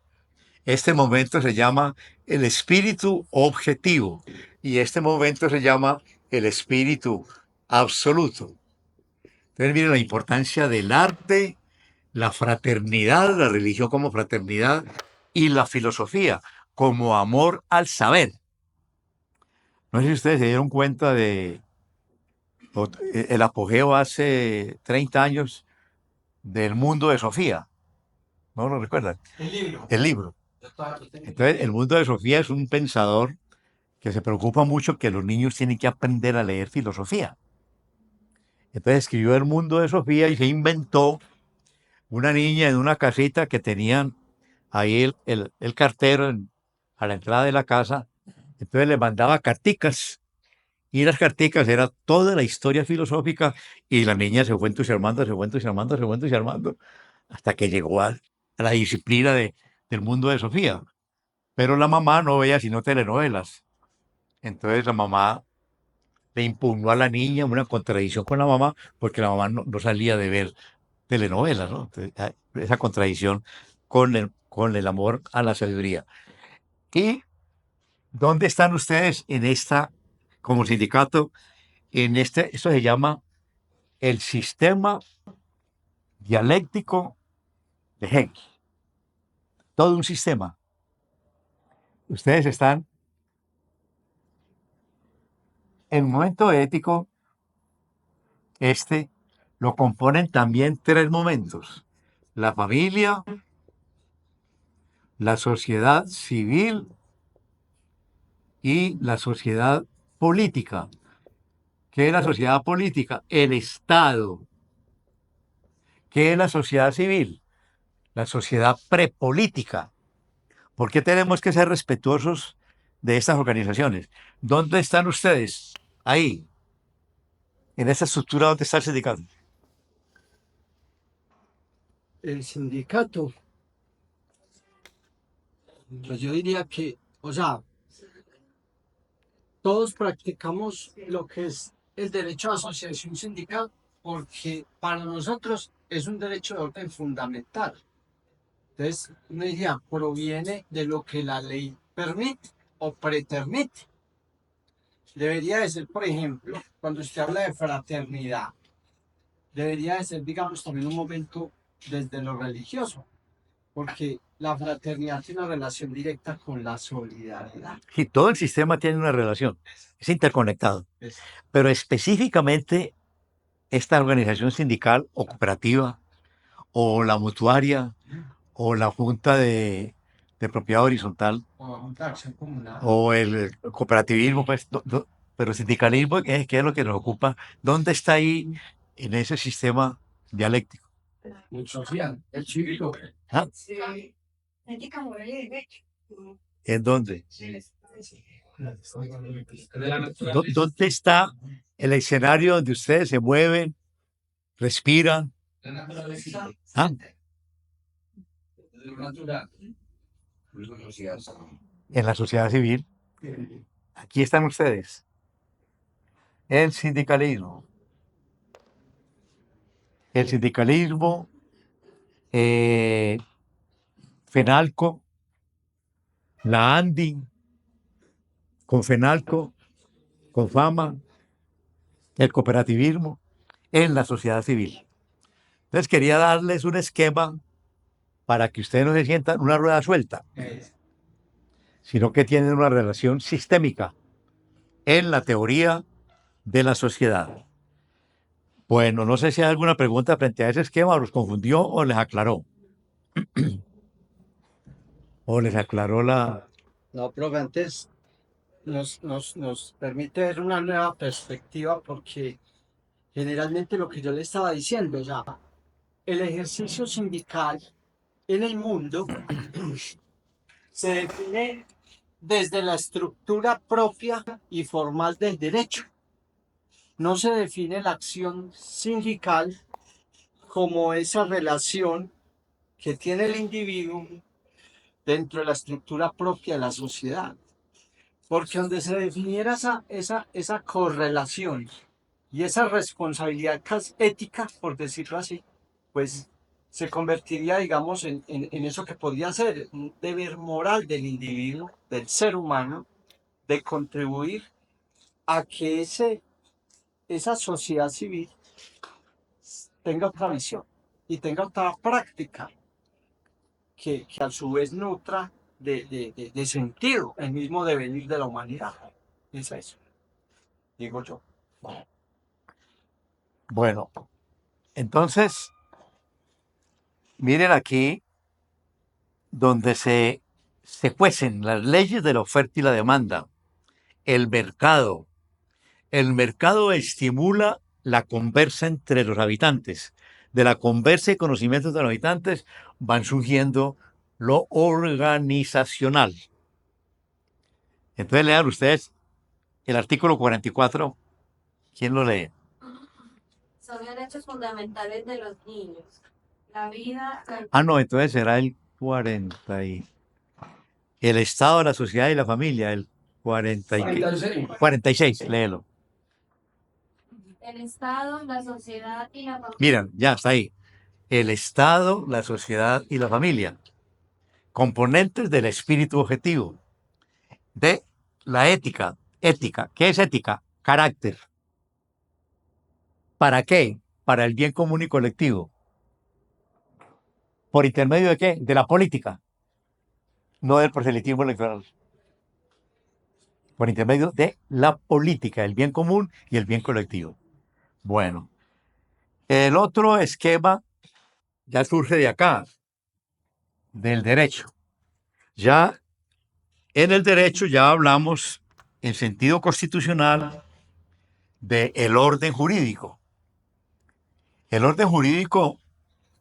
Este momento se llama el espíritu objetivo. Y este momento se llama el espíritu absoluto. Entonces, miren la importancia del arte, la fraternidad, la religión como fraternidad y la filosofía como amor al saber. No sé si ustedes se dieron cuenta de el apogeo hace 30 años del mundo de Sofía. ¿No lo recuerdan? El libro. El libro. Yo todavía lo tengo. Entonces, el mundo de Sofía es un pensador que se preocupa mucho que los niños tienen que aprender a leer filosofía. Entonces escribió El mundo de Sofía y se inventó una niña en una casita que tenían ahí el cartero a la entrada de la casa. Entonces le mandaba carticas y las carticas era toda la historia filosófica y la niña se fue entusiasmando, se fue entusiasmando, se fue entusiasmando hasta que llegó a la disciplina del mundo de Sofía. Pero la mamá no veía sino telenovelas. Entonces la mamá le impugnó a la niña una contradicción con la mamá porque la mamá no salía de ver telenovelas, ¿no? Entonces, esa contradicción con el amor a la sabiduría. ¿Y dónde están ustedes en esta, como sindicato, esto se llama el sistema dialéctico de Hegel? Todo un sistema. Ustedes están en el momento ético, lo componen también tres momentos: la familia, la sociedad civil y la sociedad política. ¿Qué es la sociedad política? El Estado. ¿Qué es la sociedad civil? La sociedad prepolítica. ¿Por qué tenemos que ser respetuosos de estas organizaciones? ¿Dónde están ustedes? Ahí, en esa estructura donde está el sindicato. El sindicato, pues yo diría que, o sea, todos practicamos lo que es el derecho a asociación sindical porque para nosotros es un derecho de orden fundamental. Entonces, una idea proviene de lo que la ley permite o pretermite. Debería de ser, por ejemplo, cuando usted habla de fraternidad, debería de ser, digamos, también un momento desde lo religioso, porque la fraternidad tiene una relación directa con la solidaridad. Sí, todo el sistema tiene una relación, es interconectado. Es- Pero específicamente esta organización sindical o cooperativa o la mutuaria o la junta de propiedad horizontal o junta de acción comunal. o el cooperativismo, pues, pero el sindicalismo, ¿qué es lo que nos ocupa? ¿Dónde está ahí en ese sistema dialéctico? El social, el cívico. ¿Ah? Ética, moral y derecho. ¿En dónde? De la naturaleza. ¿Dónde está el escenario donde ustedes se mueven, respiran? La naturaleza. ¿Ah? De lo natural. En la sociedad civil. Aquí están ustedes. El sindicalismo. El sindicalismo, FENALCO, la ANDI, CONFENALCO, CONFAMA, el cooperativismo en la sociedad civil. Entonces quería darles un esquema para que ustedes no se sientan una rueda suelta, sino que tienen una relación sistémica en la teoría de la sociedad. Bueno, no sé si hay alguna pregunta frente a ese esquema, o los confundió o les aclaró. O les aclaró la... No, pero antes nos permite ver una nueva perspectiva porque generalmente lo que yo le estaba diciendo, o sea, el ejercicio sindical en el mundo se define desde la estructura propia y formal del derecho. No se define la acción sindical como esa relación que tiene el individuo dentro de la estructura propia de la sociedad. Porque donde se definiera esa correlación y esa responsabilidad ética, por decirlo así, pues se convertiría, digamos, en eso que podría ser un deber moral del individuo, del ser humano, de contribuir a que esa sociedad civil tenga otra visión y tenga otra práctica. que a su vez nutra de sentido el mismo devenir de la humanidad. Es eso, digo yo. Bueno, entonces, miren aquí donde se cuecen las leyes de la oferta y la demanda. El mercado. El mercado estimula la conversa entre los habitantes. De la conversa y conocimientos de los habitantes van surgiendo lo organizacional. Entonces lean ustedes el artículo 44. ¿Quién lo lee? Son derechos fundamentales de los niños. La vida, Ah, no, entonces será el 40 y... El Estado, la sociedad y la familia, el 40 y... 46, léelo. el Estado, la sociedad y la familia. Miren, ya está ahí. El Estado, la sociedad y la familia. Componentes del espíritu objetivo. De la ética. Ética. ¿Qué es ética? Carácter. ¿Para qué? Para el bien común y colectivo. ¿Por intermedio de qué? De la política. No del proselitismo electoral. Por intermedio de la política, el bien común y el bien colectivo. Bueno, el otro esquema ya surge de acá, del derecho. Ya en el derecho ya hablamos en sentido constitucional del orden jurídico. El orden jurídico,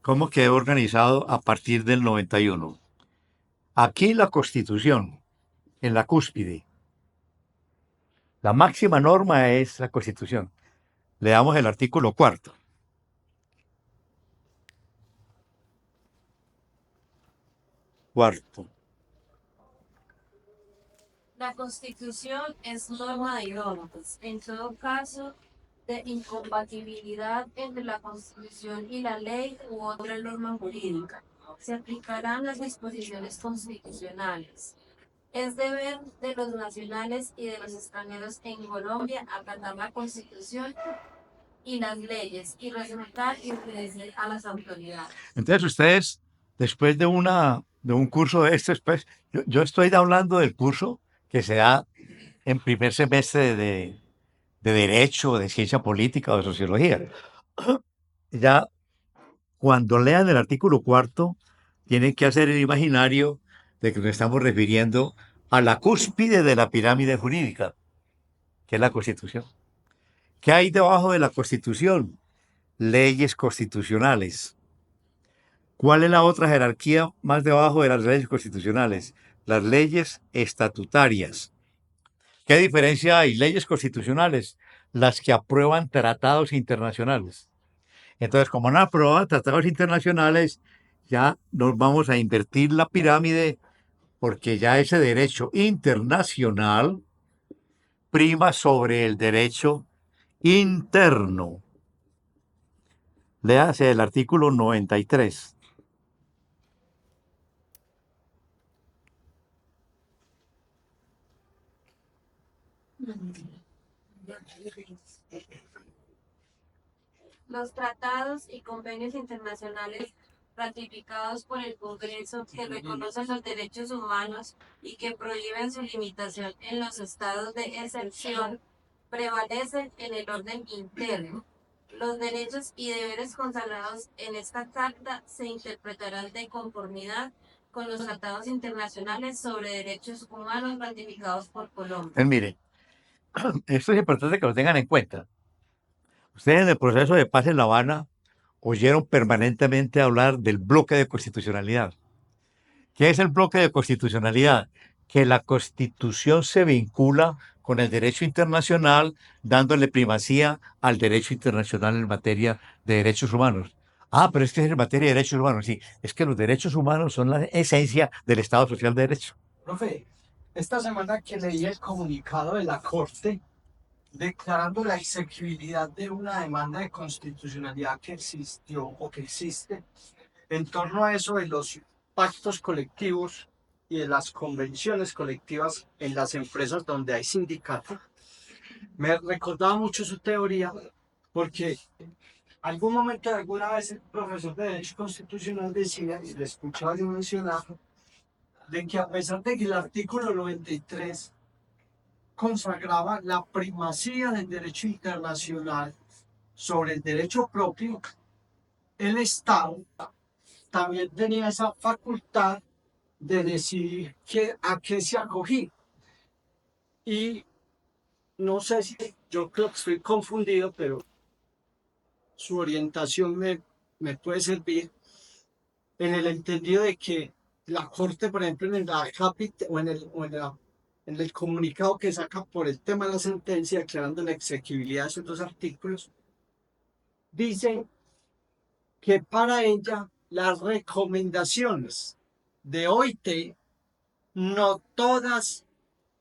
¿cómo quedó organizado a partir del 91? Aquí la Constitución, en la cúspide. La máxima norma es la Constitución. Leamos el artículo 4. Cuarto. La Constitución es norma de normas. En todo caso de incompatibilidad entre la Constitución y la ley u otra norma jurídica, se aplicarán las disposiciones constitucionales. Es deber de los nacionales y de los extranjeros en Colombia acatar la Constitución y las leyes y respetar y obedecer a las autoridades. Entonces ustedes, después de un curso de estos, pues, yo estoy hablando del curso que se da en primer semestre de Derecho, de Ciencia Política o de Sociología. Ya cuando lean el artículo 4, tienen que hacer el imaginario de que nos estamos refiriendo a la cúspide de la pirámide jurídica, que es la Constitución. ¿Qué hay debajo de la Constitución? Leyes constitucionales. ¿Cuál es la otra jerarquía más debajo de las leyes constitucionales? Las leyes estatutarias. ¿Qué diferencia hay? Leyes constitucionales, las que aprueban tratados internacionales. Entonces, como no aprueban tratados internacionales, ya nos vamos a invertir la pirámide porque ya ese derecho internacional prima sobre el derecho interno. Léase el artículo 93. Los tratados y convenios internacionales ratificados por el Congreso que reconocen los derechos humanos y que prohíben su limitación en los estados de excepción prevalecen en el orden interno. Los derechos y deberes consagrados en esta carta se interpretarán de conformidad con los tratados internacionales sobre derechos humanos ratificados por Colombia. Mire, esto es importante que lo tengan en cuenta. Ustedes en el proceso de paz en La Habana oyeron permanentemente hablar del bloque de constitucionalidad. ¿Qué es el bloque de constitucionalidad? Que la Constitución se vincula con el derecho internacional, dándole primacía al derecho internacional en materia de derechos humanos. Ah, pero es que es en materia de derechos humanos. Sí, es que los derechos humanos son la esencia del Estado Social de Derecho. Profe, esta semana que leí el comunicado de la Corte declarando la exequibilidad de una demanda de constitucionalidad que existió o que existe en torno a eso de los pactos colectivos y de las convenciones colectivas en las empresas donde hay sindicato, me recordaba mucho su teoría porque Algún momento, alguna vez el profesor de Derecho Constitucional decía, y le escuchaba yo mencionar, de que a pesar de que el artículo 93 consagraba la primacía del derecho internacional sobre el derecho propio, el Estado también tenía esa facultad de decidir a qué se acogía. Y no sé si yo creo que estoy confundido, pero su orientación me puede servir en el entendido de que la Corte, por ejemplo, en el acápite o en el comunicado que saca por el tema de la sentencia, declarando la exequibilidad de esos dos artículos, dice que para ella las recomendaciones de OIT no todas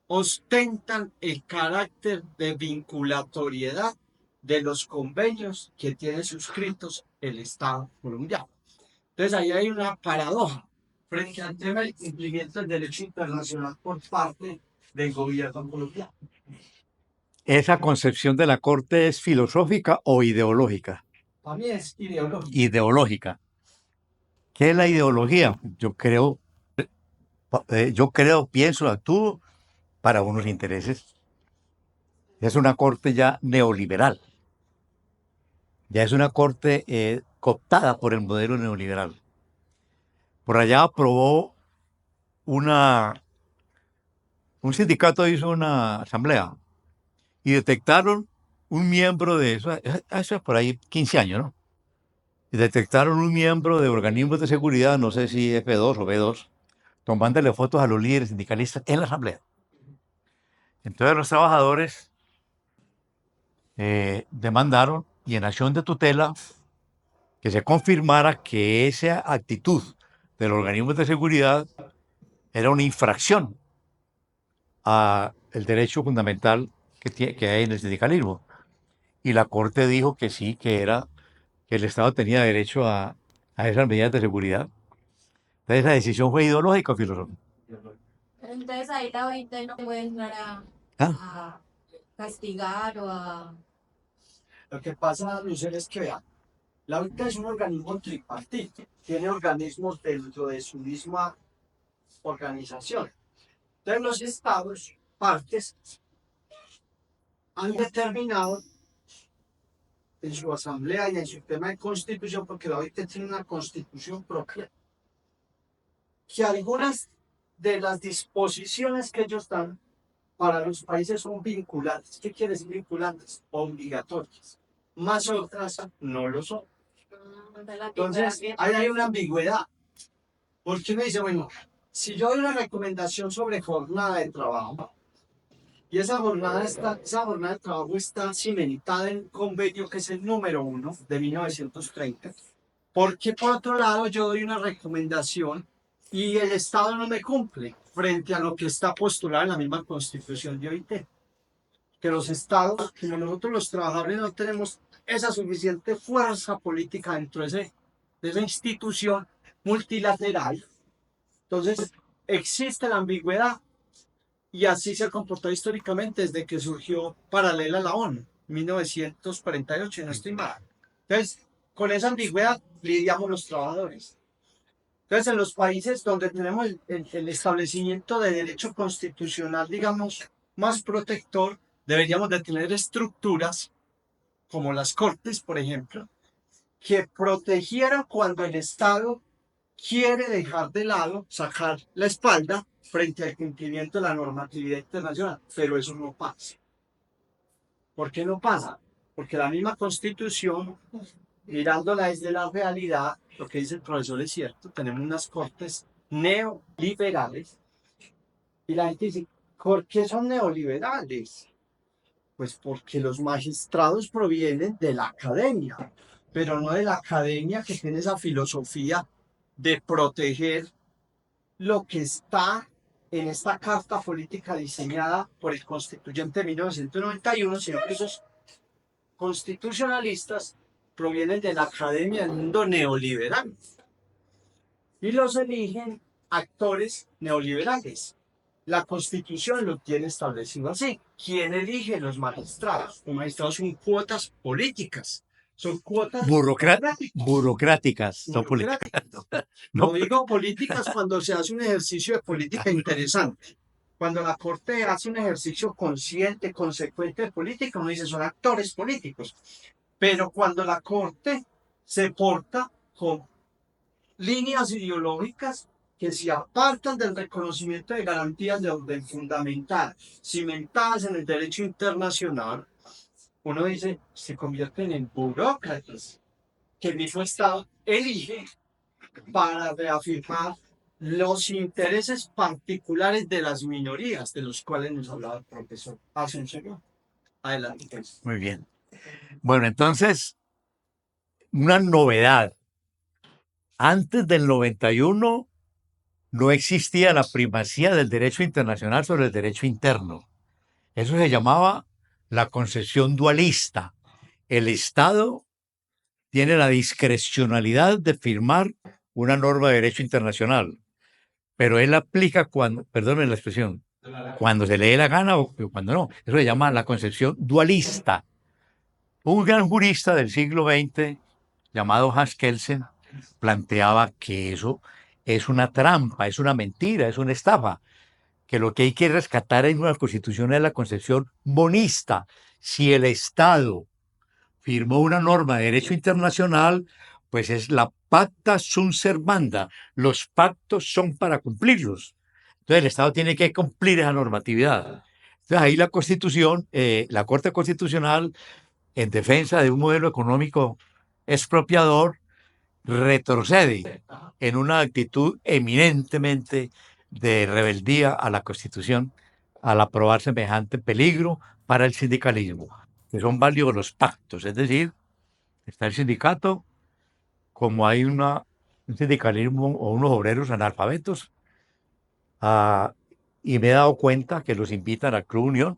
ostentan el carácter de vinculatoriedad de los convenios que tiene suscritos el Estado colombiano. Entonces ahí hay una paradoja frente al tema del cumplimiento del derecho internacional por parte del gobierno colombiano. ¿Esa concepción de la Corte es filosófica o ideológica? Para mí es ideológico. Ideológica. ¿Qué es la ideología? Pienso, actúo para unos intereses. Es una corte ya neoliberal. Ya es una corte cooptada por el modelo neoliberal. Por allá aprobó un sindicato hizo una asamblea y detectaron un miembro de eso, eso es por ahí 15 años, ¿no? Y detectaron un miembro de organismos de seguridad, no sé si F2 o B2, tomándole fotos a los líderes sindicalistas en la asamblea. Entonces los trabajadores demandaron y en acción de tutela que se confirmara que esa actitud de los organismos de seguridad era una infracción a el derecho fundamental que hay en el sindicalismo. Y la Corte dijo que sí, que el Estado tenía derecho a esas medidas de seguridad. Entonces esa decisión fue ideológica o filosófica. Entonces ahí la OIT no puede entrar ¿Ah? a castigar o a... Lo que pasa, Lucero, es que vean, la OIT es un organismo tripartito, tiene organismos dentro de su misma organización. Entonces los estados, partes, han determinado en su asamblea y en su tema de constitución, porque la OIT tiene una constitución propia, que algunas de las disposiciones que ellos dan para los países son vinculantes. ¿Qué quiere decir vinculantes? Obligatorias. Más otras no lo son. Entonces, ahí hay una ambigüedad. Porque uno dice, bueno, si yo doy una recomendación sobre jornada de trabajo, y esa jornada de trabajo está cimentada en un convenio que es el número 1 de 1930, porque por otro lado yo doy una recomendación y el Estado no me cumple frente a lo que está postulado en la misma Constitución de OIT? Que los Estados, como nosotros los trabajadores no tenemos esa suficiente fuerza política dentro de esa institución multilateral, entonces existe la ambigüedad y así se ha comportado históricamente desde que surgió paralela a la ONU, 1948, no estoy mal. Entonces, con esa ambigüedad lidiamos los trabajadores. Entonces, en los países donde tenemos el establecimiento de derecho constitucional, digamos, más protector, deberíamos de tener estructuras como las cortes, por ejemplo, que protegieran cuando el Estado quiere dejar de lado, sacar la espalda frente al cumplimiento de la normatividad internacional. Pero eso no pasa. ¿Por qué no pasa? Porque la misma Constitución, mirándola desde la realidad, lo que dice el profesor es cierto, tenemos unas cortes neoliberales y la gente dice, ¿por qué son neoliberales? Pues porque los magistrados provienen de la academia, pero no de la academia que tiene esa filosofía de proteger lo que está en esta carta política diseñada por el constituyente de 1991, sino que esos constitucionalistas provienen de la academia del mundo neoliberal y los eligen actores neoliberales. La Constitución lo tiene establecido así. ¿Quién elige los magistrados? Los magistrados son cuotas políticas, son cuotas burocráticas, no políticas. burocráticas. No, No digo políticas cuando se hace un ejercicio de política interesante. Cuando la Corte hace un ejercicio consciente, consecuente de política, uno dice son actores políticos. Pero cuando la Corte se porta con líneas ideológicas que se apartan del reconocimiento de garantías de orden fundamental, cimentadas en el derecho internacional, uno dice, se convierten en burócratas que el mismo Estado elige para reafirmar los intereses particulares de las minorías, de los cuales nos hablaba el profesor Asensio. Adelante, pues. muy bien. Bueno, entonces, una novedad. Antes del 91 no existía la primacía del derecho internacional sobre el derecho interno. Eso se llamaba la concepción dualista. El Estado tiene la discrecionalidad de firmar una norma de derecho internacional, pero él aplica cuando, perdónenme la expresión, cuando se le dé la gana o cuando no. Eso se llama la concepción dualista. Un gran jurista del siglo XX llamado Hans Kelsen planteaba que eso es una trampa, es una mentira, es una estafa, que lo que hay que rescatar en una constitución es la concepción monista. Si el Estado firmó una norma de derecho internacional, pues es la pacta sunt servanda. Los pactos son para cumplirlos. Entonces el Estado tiene que cumplir esa normatividad. Entonces ahí la Constitución, la Corte Constitucional, en defensa de un modelo económico expropiador, retrocede en una actitud eminentemente de rebeldía a la Constitución al aprobar semejante peligro para el sindicalismo, que son válidos los pactos, es decir, está el sindicato, como hay un sindicalismo o unos obreros analfabetos, y me he dado cuenta que los invitan al Club Unión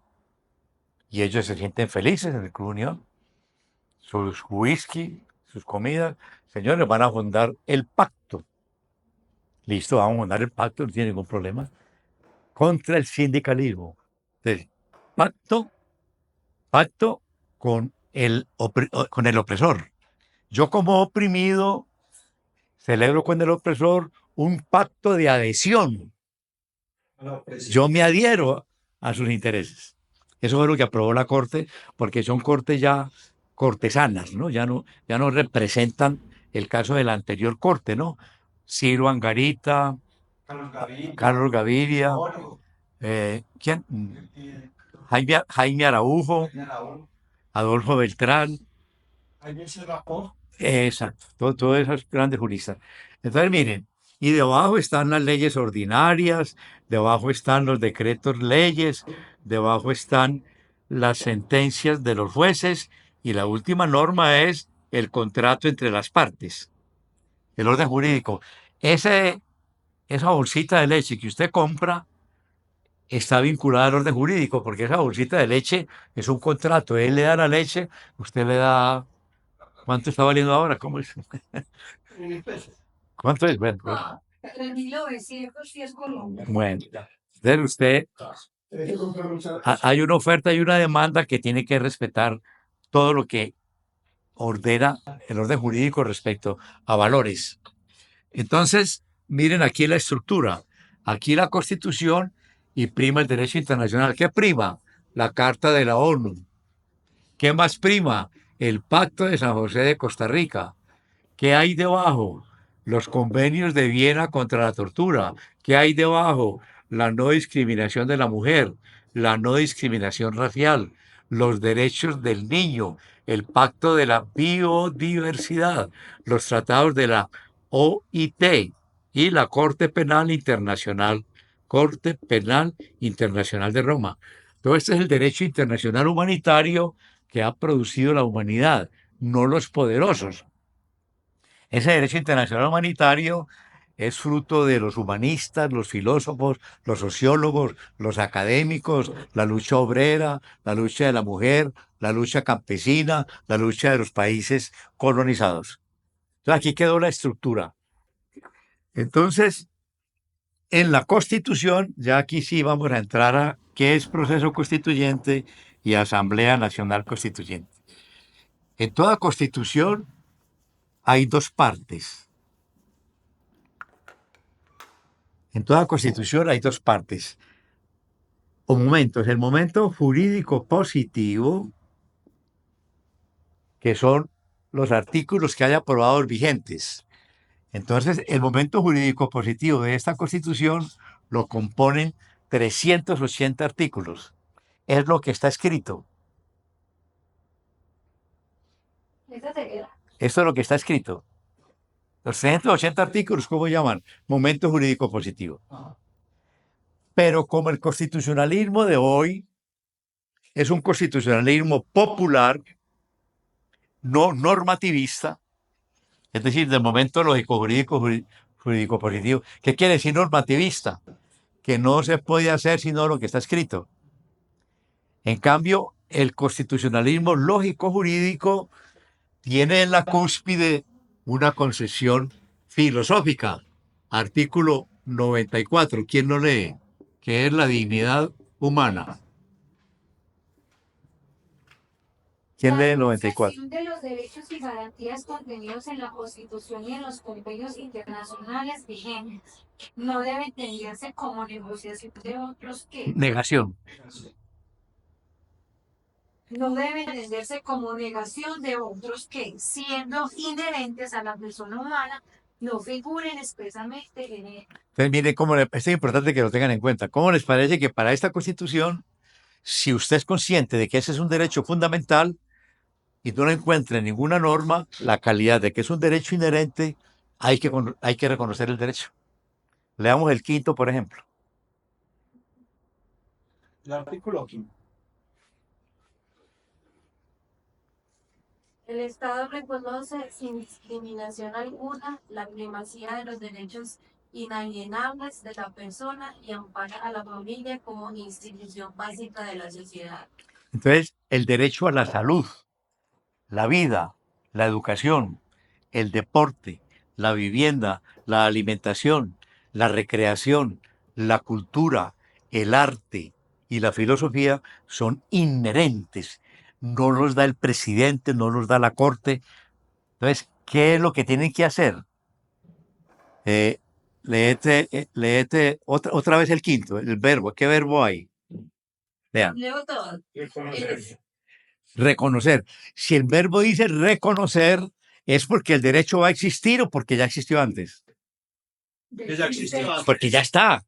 y ellos se sienten felices en el Club Unión, sus whisky, sus comidas. Señores, van a fundar el pacto. Listo, vamos a fundar el pacto, no tiene ningún problema. Contra el sindicalismo. Entonces, pacto con con el opresor. Yo como oprimido celebro con el opresor un pacto de adhesión. Yo me adhiero a sus intereses. Eso fue lo que aprobó la Corte, porque son cortes ya cortesanas, ¿no? Ya no representan el caso de la anterior Corte, ¿no? Ciro Angarita, Carlos Gaviria, ¿quién? Jaime Araujo, Adolfo Beltrán, exacto, todos esos grandes juristas. Entonces, miren, y debajo están las leyes ordinarias, debajo están los decretos leyes, debajo están las sentencias de los jueces, y la última norma es el contrato entre las partes, el orden jurídico. Esa bolsita de leche que usted compra está vinculada al orden jurídico, porque esa bolsita de leche es un contrato. Él le da la leche, usted le da... ¿Cuánto está valiendo ahora? ¿Cómo es? ¿Cuánto es? Bueno, 3.910 colombianos. bueno. Entonces usted, hay una oferta y una demanda que tiene que respetar todo lo que ordena el orden jurídico respecto a valores. Entonces, miren aquí la estructura. Aquí la Constitución y prima el derecho internacional. ¿Qué prima? La Carta de la ONU. ¿Qué más prima? El Pacto de San José de Costa Rica. ¿Qué hay debajo? Los convenios de Viena contra la tortura. ¿Qué hay debajo? La no discriminación de la mujer, la no discriminación racial, los derechos del niño, el pacto de la biodiversidad, los tratados de la OIT y la Corte Penal Internacional de Roma. Todo este es el derecho internacional humanitario que ha producido la humanidad, no los poderosos. Ese derecho internacional humanitario es fruto de los humanistas, los filósofos, los sociólogos, los académicos, la lucha obrera, la lucha de la mujer, la lucha campesina, la lucha de los países colonizados. Entonces aquí quedó la estructura. Entonces, en la Constitución, ya aquí sí vamos a entrar a qué es proceso constituyente y Asamblea Nacional Constituyente. En toda constitución hay dos partes. En toda constitución hay dos partes. O momentos. El momento jurídico positivo, que son los artículos que haya aprobados vigentes. Entonces, el momento jurídico positivo de esta constitución lo componen 380 artículos. Es lo que está escrito. Esa sería. Esto es lo que está escrito. Los 380 artículos, ¿cómo llaman? Momento jurídico positivo. Pero como el constitucionalismo de hoy es un constitucionalismo popular, no normativista, es decir, del momento lógico jurídico positivo. ¿Qué quiere decir normativista? Que no se puede hacer sino lo que está escrito. En cambio, el constitucionalismo lógico jurídico tiene en la cúspide una concepción filosófica. Artículo 94, ¿quién lo lee? Que es la dignidad humana. ¿Quién lee el 94? La de los derechos y garantías contenidos en la Constitución y en los convenios internacionales vigentes no debe entenderse como negociación de otros que Negación. no debe entenderse como negación de otros que, siendo inherentes a la persona humana, no figuren expresamente en él. Entonces, miren cómo es importante que lo tengan en cuenta. ¿Cómo les parece que para esta Constitución, si usted es consciente de que ese es un derecho fundamental y no lo encuentra en ninguna norma, la calidad de que es un derecho inherente, hay que reconocer el derecho? Leamos el quinto, por ejemplo. El artículo 5. El Estado reconoce sin discriminación alguna la primacía de los derechos inalienables de la persona y ampara a la familia como institución básica de la sociedad. Entonces, el derecho a la salud, la vida, la educación, el deporte, la vivienda, la alimentación, la recreación, la cultura, el arte y la filosofía son inherentes. No los da el presidente, no los da la corte. Entonces, ¿qué es lo que tienen que hacer? Léete otra vez el quinto, el verbo. ¿Qué verbo hay? Vean. Leo todo. Reconocer. Si el verbo dice reconocer, es porque el derecho va a existir o porque ya existió antes. Ya existió antes. Porque ya está.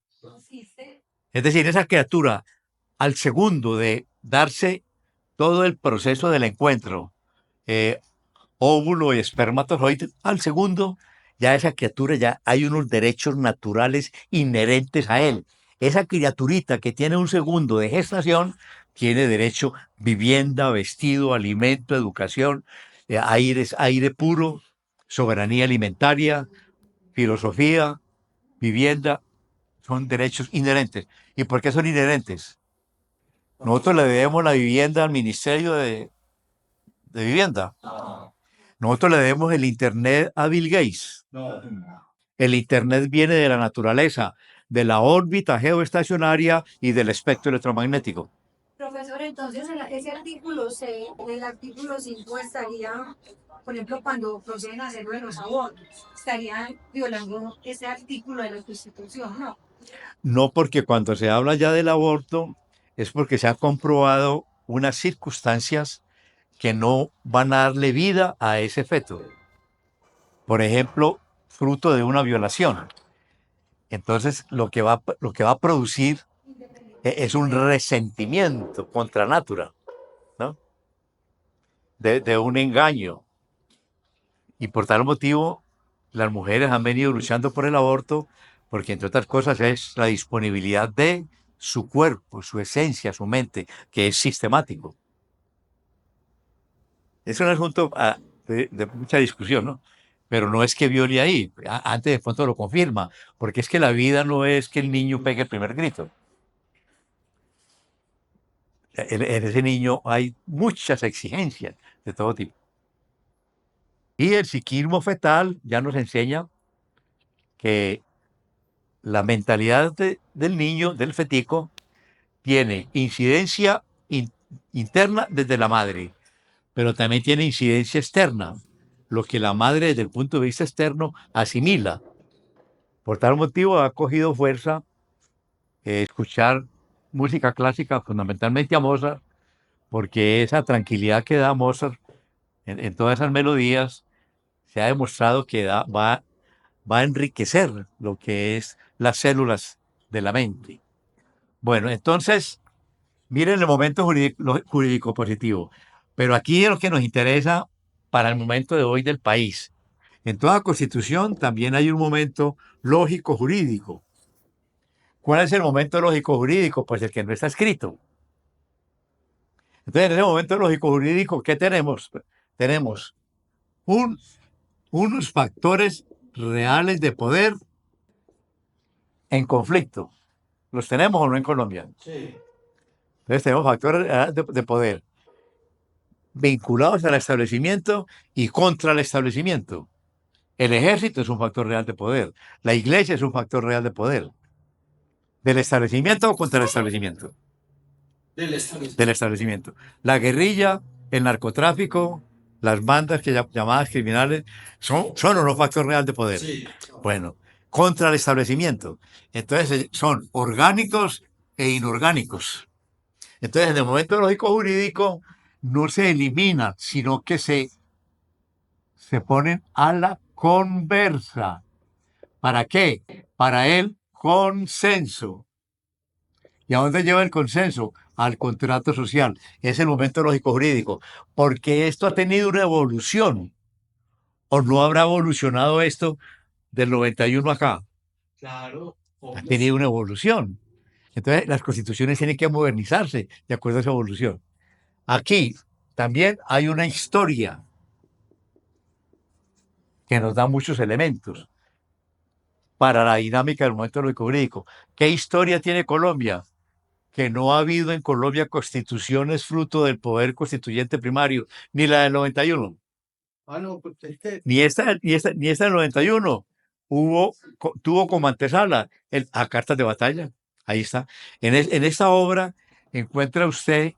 Es decir, esa criatura, al segundo de darse todo el proceso del encuentro, óvulo y espermatozoide, al segundo, ya esa criatura, ya hay unos derechos naturales inherentes a él. Esa criaturita que tiene un segundo de gestación tiene derecho vivienda, vestido, alimento, educación, aire puro, soberanía alimentaria, filosofía, vivienda, son derechos inherentes. ¿Y por qué son inherentes? Nosotros le debemos la vivienda al Ministerio de Vivienda. Nosotros le debemos el Internet a Bill Gates. No. El Internet viene de la naturaleza, de la órbita geoestacionaria y del espectro electromagnético. Profesor, entonces ese artículo el artículo 5 estaría, por ejemplo, cuando proceden a hacerlo de los abortos, estarían violando ese artículo de la Constitución, ¿no? No, porque cuando se habla ya del aborto es porque se ha comprobado unas circunstancias que no van a darle vida a ese feto. Por ejemplo, fruto de una violación. Entonces, lo que va a producir es un resentimiento contra natura, ¿no? De un engaño. Y por tal motivo, las mujeres han venido luchando por el aborto porque, entre otras cosas, es la disponibilidad de su cuerpo, su esencia, su mente, que es sistemático. Es un asunto de mucha discusión, ¿no? Pero no es que viole ahí, antes de pronto lo confirma, porque es que la vida no es que el niño pegue el primer grito. En ese niño hay muchas exigencias de todo tipo. Y el psiquismo fetal ya nos enseña que la mentalidad del niño, del fetico, tiene incidencia interna desde la madre, pero también tiene incidencia externa, lo que la madre desde el punto de vista externo asimila. Por tal motivo ha cogido fuerza escuchar música clásica, fundamentalmente a Mozart, porque esa tranquilidad que da Mozart en todas esas melodías se ha demostrado que va a enriquecer lo que es las células de la mente. Bueno, entonces, miren el momento jurídico positivo, pero aquí es lo que nos interesa para el momento de hoy del país. En toda constitución también hay un momento lógico jurídico. ¿Cuál es el momento lógico jurídico? Pues el que no está escrito. Entonces, en ese momento lógico jurídico, ¿qué tenemos? Tenemos un, unos factores reales de poder en conflicto. ¿Los tenemos o no en Colombia? Sí. Entonces, tenemos factores reales de poder vinculados al establecimiento y contra el establecimiento. El ejército es un factor real de poder. La iglesia es un factor real de poder. ¿Del establecimiento o contra el establecimiento? Del establecimiento. Del establecimiento. La guerrilla, el narcotráfico, las bandas llamadas criminales, son o no factor real de poder. Sí. Bueno, contra el establecimiento. Entonces son orgánicos e inorgánicos. Entonces, en el momento lógico jurídico no se elimina, sino que se ponen a la conversa. ¿Para qué? Para el consenso. ¿Y a dónde lleva el consenso? Al contrato social. Es el momento lógico jurídico. Porque esto ha tenido una evolución. ¿O no habrá evolucionado esto del 91 acá? Claro. Ha tenido una evolución. Entonces, las constituciones tienen que modernizarse de acuerdo a esa evolución. Aquí también hay una historia que nos da muchos elementos para la dinámica del momento lógico jurídico. ¿Qué historia tiene Colombia? Que no ha habido en Colombia constituciones fruto del poder constituyente primario, ni la del 91, Ah, no, pues es que ni esta del 91. Tuvo como antesala a cartas de batalla. Ahí está. En esta obra encuentra usted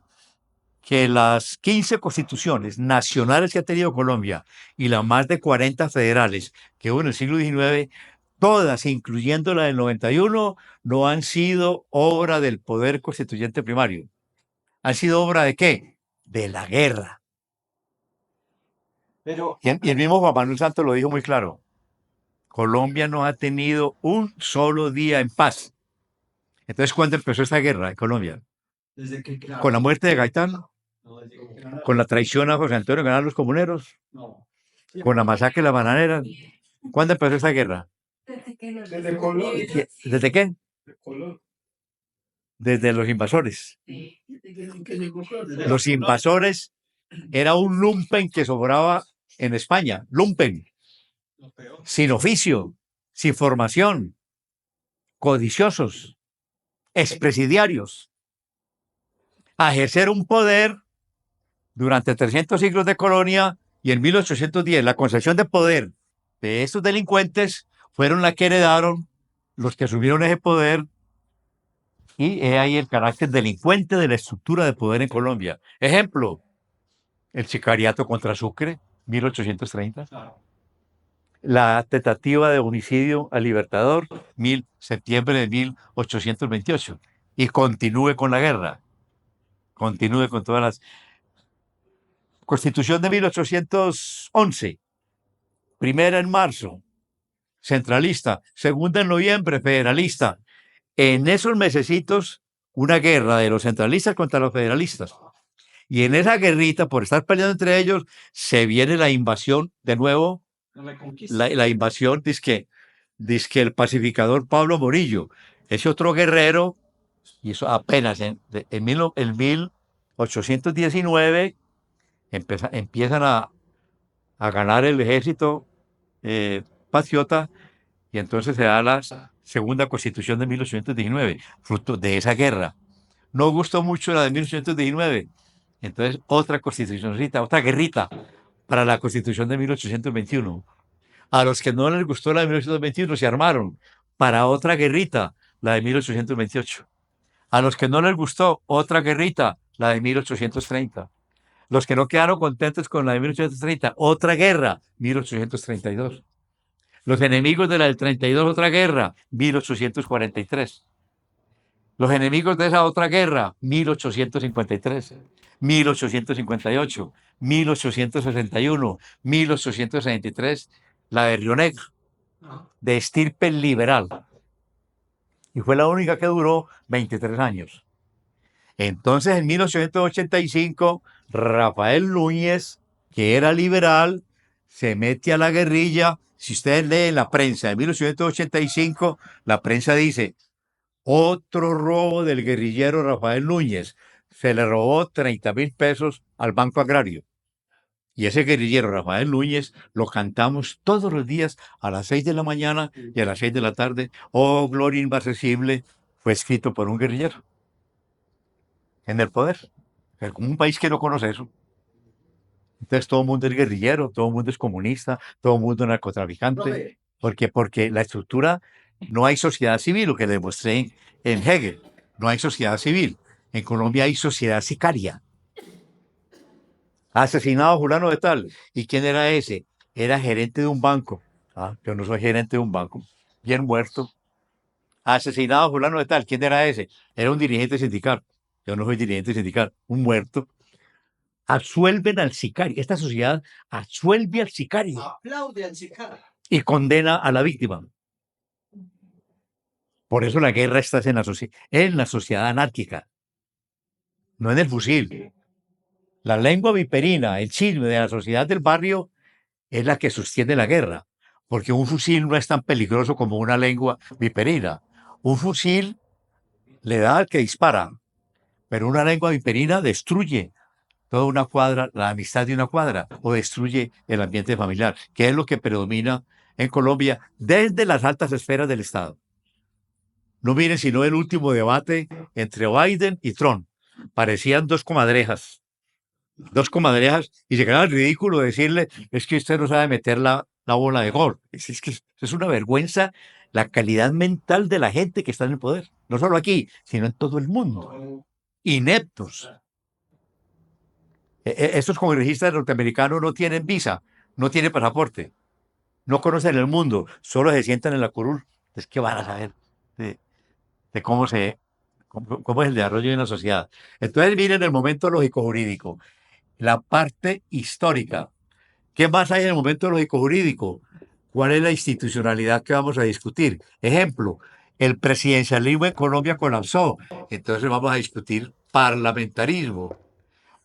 que las 15 constituciones nacionales que ha tenido Colombia y las más de 40 federales que hubo en el siglo XIX, todas, incluyendo la del 91, no han sido obra del poder constituyente primario. ¿Han sido obra de qué? De la guerra. pero Y el mismo Juan Manuel Santos lo dijo muy claro. Colombia no ha tenido un solo día en paz. Entonces, ¿cuándo empezó esta guerra en Colombia? desde que Con la muerte de Gaitán, no, desde que crearon con la traición a José Antonio ganar los comuneros, no. con la masacre de la bananera. ¿Cuándo empezó esta guerra? Desde Colón. ¿Desde qué? De Colón. Desde los invasores. Desde Los invasores era un lumpen que sobraba en España. Lumpen, lo peor. sin oficio, sin formación, codiciosos, expresidiarios, a ejercer un poder durante 300 siglos de colonia, y en 1810 la concepción de poder de estos delincuentes fueron la que heredaron los que asumieron ese poder, y he ahí el carácter delincuente de la estructura de poder en Colombia. Ejemplo, el sicariato contra Sucre, 1830. Claro. La tentativa de homicidio al Libertador, septiembre de 1828. Y continúe con la guerra. Continúe con todas las... Constitución de 1811. Primera en marzo, centralista. Segunda en noviembre, federalista. En esos mesecitos, una guerra de los centralistas contra los federalistas. Y en esa guerrita, por estar peleando entre ellos, se viene la invasión de nuevo. La reconquista. La invasión, dizque el pacificador Pablo Morillo, ese otro guerrero, y eso apenas en 1819 empiezan a ganar el ejército patriota, y entonces se da la segunda constitución de 1819, fruto de esa guerra. No gustó mucho la de 1819, entonces otra constitucioncita, otra guerrita para la constitución de 1821. A los que no les gustó la de 1821 se armaron para otra guerrita, la de 1828. A los que no les gustó otra guerrita, la de 1830. Los que no quedaron contentos con la de 1830, otra guerra, 1832. Los enemigos de la del 32, otra guerra, 1843. Los enemigos de esa otra guerra, 1853, 1858, 1861, 1863, la de Río Negro, de estirpe liberal. Y fue la única que duró 23 años. Entonces, en 1885, Rafael Núñez, que era liberal, se mete a la guerrilla. Si ustedes leen la prensa de 1885, la prensa dice, otro robo del guerrillero Rafael Núñez. Se le robó 30.000 pesos al Banco Agrario. Y ese guerrillero Rafael Núñez lo cantamos todos los días a las 6 de la mañana y a las 6 de la tarde. Oh, gloria inmarcesible, fue escrito por un guerrillero en el poder. Pero como un país que no conoce eso. Entonces todo el mundo es guerrillero, todo el mundo es comunista, todo el mundo es narcotraficante. Profe, Porque la estructura, no hay sociedad civil, lo que le demostré en Hegel. No hay sociedad civil. En Colombia hay sociedad sicaria. Asesinado a fulano de tal. ¿Y quién era ese? Era gerente de un banco. Ah, yo no soy gerente de un banco. Bien muerto. Asesinado a fulano de tal. ¿Quién era ese? Era un dirigente sindical. Yo no soy dirigente sindical. Un muerto. Absuelven al sicario. Esta sociedad absuelve al sicario aplaude al sicario. y condena a la víctima. Por eso la guerra está en la sociedad anárquica, no en el fusil. La lengua viperina, el chisme de la sociedad del barrio es la que sostiene la guerra, porque un fusil no es tan peligroso como una lengua viperina. Un fusil le da al que dispara, pero una lengua viperina destruye toda una cuadra, la amistad de una cuadra, o destruye el ambiente familiar, que es lo que predomina en Colombia desde las altas esferas del Estado. No miren sino el último debate entre Biden y Trump. Parecían dos comadrejas, y llegaron al ridículo de decirle, es que usted no sabe meter la bola de gol. Es que es una vergüenza la calidad mental de la gente que está en el poder. No solo aquí, sino en todo el mundo. Ineptos. Estos congresistas norteamericanos no tienen visa, no tienen pasaporte, no conocen el mundo, solo se sientan en la curul. Es que van a saber de cómo es el desarrollo de una sociedad. Entonces miren el momento lógico-jurídico, la parte histórica. ¿Qué más hay en el momento lógico-jurídico? ¿Cuál es la institucionalidad que vamos a discutir? Ejemplo, el presidencialismo en Colombia colapsó. Entonces vamos a discutir parlamentarismo.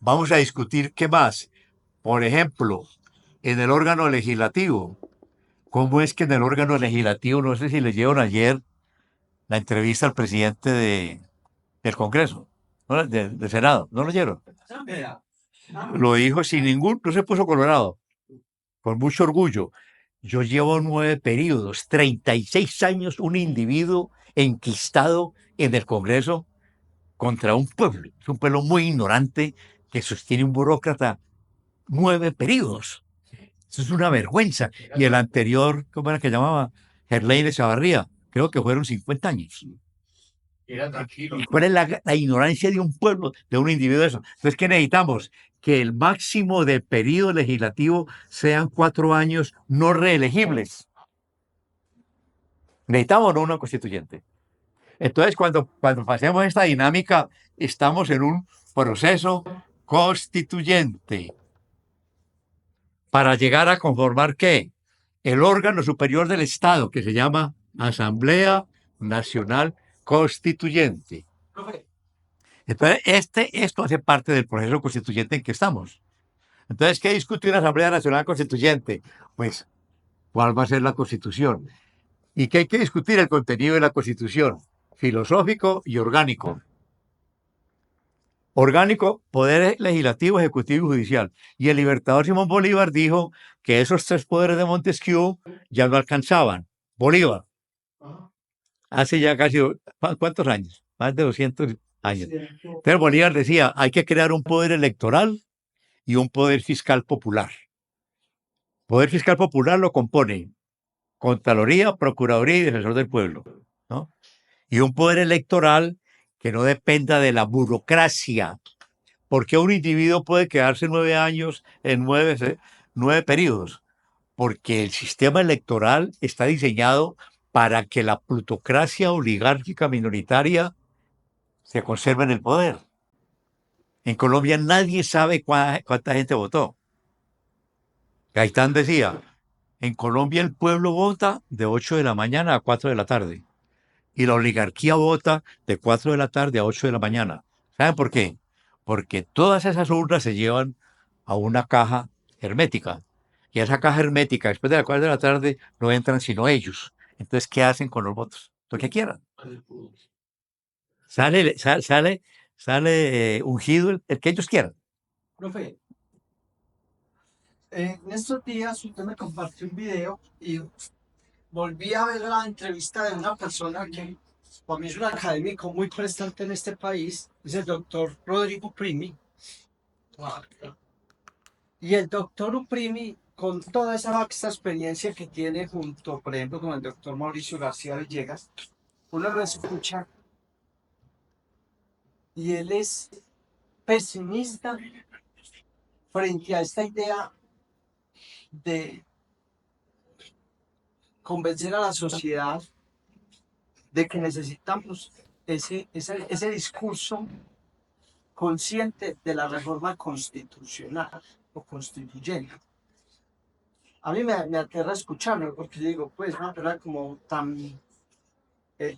Vamos a discutir qué más. Por ejemplo, en el órgano legislativo. ¿Cómo es que en el órgano legislativo, no sé si leyeron ayer la entrevista al presidente del Congreso, ¿no? Del Senado? ¿No lo leyeron? Vea, Lo dijo sin no se puso colorado, con mucho orgullo. Yo llevo 9 periodos, 36 años, un individuo enquistado en el Congreso contra un pueblo. Es un pueblo muy ignorante que sostiene un burócrata 9 periodos. Eso es una vergüenza. Y el anterior, ¿cómo era que llamaba? Gerlein Echavarría, creo que fueron 50 años. era tranquilo. ¿Y cuál es la ignorancia de un pueblo, de un individuo de eso? Entonces, ¿qué necesitamos? Que el máximo de periodo legislativo sean 4 años no reelegibles. Necesitamos, ¿no?, una constituyente. Entonces, cuando pasemos esta dinámica, estamos en un proceso constituyente para llegar a conformar ¿qué? El órgano superior del Estado, que se llama Asamblea Nacional Constituyente. Profe, Entonces, esto hace parte del proceso constituyente en que estamos. Entonces, ¿qué discute una Asamblea Nacional Constituyente? Pues, ¿cuál va a ser la Constitución? ¿Y qué hay que discutir? El contenido de la Constitución, filosófico y orgánico. Orgánico, poder legislativo, ejecutivo y judicial. Y el libertador Simón Bolívar dijo que esos 3 poderes de Montesquieu ya no alcanzaban. Bolívar, hace ya casi, ¿cuántos años? Más de 200 años. Entonces Bolívar decía, hay que crear un poder electoral y un poder fiscal popular. Poder fiscal popular lo compone Contraloría, Procuraduría y Defensor del Pueblo, ¿no? Y un poder electoral que no dependa de la burocracia ¿Por qué un individuo puede quedarse 9 años en nueve periodos? Porque el sistema electoral está diseñado para que la plutocracia oligárquica minoritaria se conserve en el poder. En Colombia nadie sabe cuánta gente votó. Gaitán decía, en Colombia el pueblo vota de 8 de la mañana a 4 de la tarde y la oligarquía vota de 4 de la tarde a 8 de la mañana. ¿Saben por qué? Porque todas esas urnas se llevan a una caja hermética. Y esa caja hermética, después de las 4 de la tarde, no entran sino ellos. Entonces, ¿qué hacen con los votos? Lo que quieran. Sale ungido el que ellos quieran. Profe, en estos días usted me compartió un video y volví a ver la entrevista de una persona que para mí es un académico muy prestante en este país, es el doctor Rodrigo Primi. Y el doctor Uprimi, con toda esa vasta experiencia que tiene junto, por ejemplo, con el doctor Mauricio García Villegas, uno lo escucha y él es pesimista frente a esta idea de convencer a la sociedad de que necesitamos ese discurso consciente de la reforma constitucional o constituyente. A mí me aterra escucharlo porque digo, pues una persona como tan,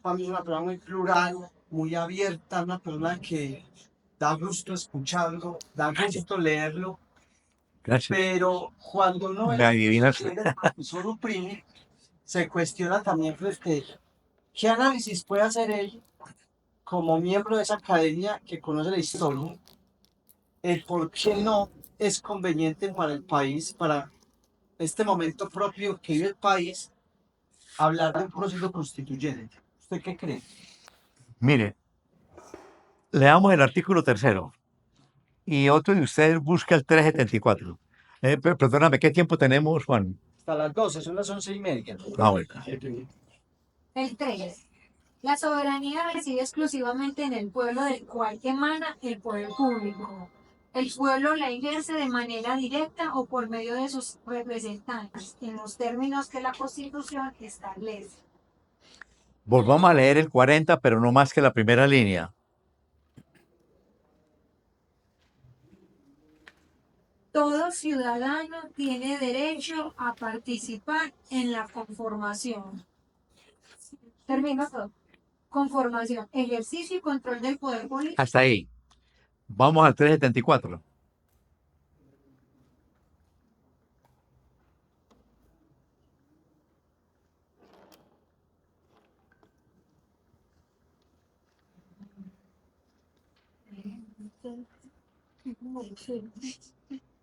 para mí es una persona muy plural, muy abierta, una persona que da gusto escucharlo, da gusto leerlo, Gracias. pero cuando uno Me adivinas. ve el profesor Uprimi, se cuestiona también pues, qué análisis puede hacer él como miembro de esa academia que conoce la historia, el por qué no es conveniente para el país, para este momento propio que vive el país, hablar de un proceso constituyente. ¿Usted qué cree? Mire, leamos el artículo 3.º y otro de ustedes busca el 374. Perdóname, ¿qué tiempo tenemos, Juan? Hasta las 12, son las 11:30. Ah, bueno. El 3. La soberanía reside exclusivamente en el pueblo del cual emana el poder público. El pueblo la ejerce de manera directa o por medio de sus representantes, en los términos que la Constitución establece. Volvamos a leer el 40, pero no más que la primera línea. Todo ciudadano tiene derecho a participar en la conformación. Termino todo. Conformación, ejercicio y control del poder político. Hasta ahí. Vamos al 374.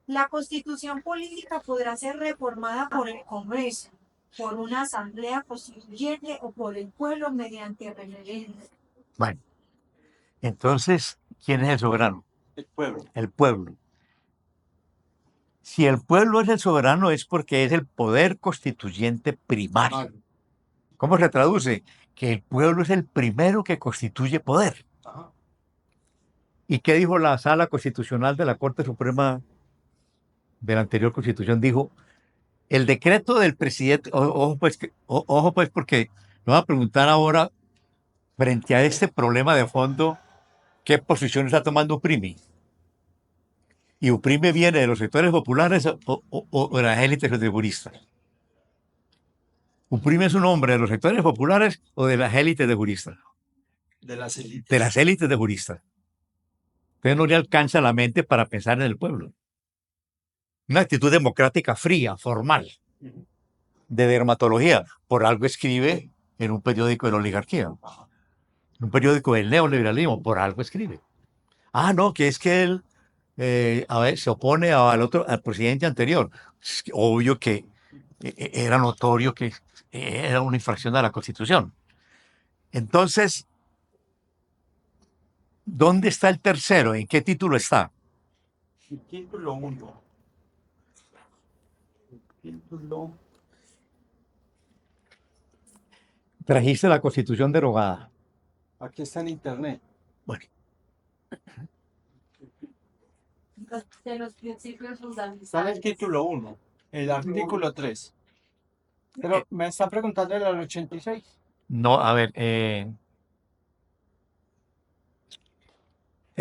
La constitución política podrá ser reformada por el Congreso, por una asamblea constituyente o por el pueblo mediante referéndum. Bueno, entonces, ¿quién es el soberano? El pueblo. El pueblo. Si el pueblo es el soberano es porque es el poder constituyente primario. ¿Cómo se traduce? Que el pueblo es el primero que constituye poder. Ajá. ¿Y qué dijo la Sala Constitucional de la Corte Suprema de la anterior Constitución? Dijo, el decreto del presidente, ojo pues porque nos va a preguntar ahora, frente a este problema de fondo, ¿qué posición está tomando Uprimi? Y Uprimi viene de los sectores populares o de las élites de juristas. Uprimi es un hombre de los sectores populares o de las élites de juristas. De las élites. De las élites de juristas. Entonces no le alcanza la mente para pensar en el pueblo. Una actitud democrática fría, formal, de dermatología. Por algo escribe en un periódico de la oligarquía, en un periódico del neoliberalismo, por algo escribe. Ah, no, que es que él se opone al presidente anterior. Es que obvio que era notorio que era una infracción de la Constitución. Entonces, ¿dónde está el tercero? ¿En qué título está? El título 1. Título. Trajiste la Constitución derogada. Aquí está en internet. Bueno, de los principios Está en fundamentales. el título 1, el artículo 3. Pero me está preguntando el 86. No, a ver, el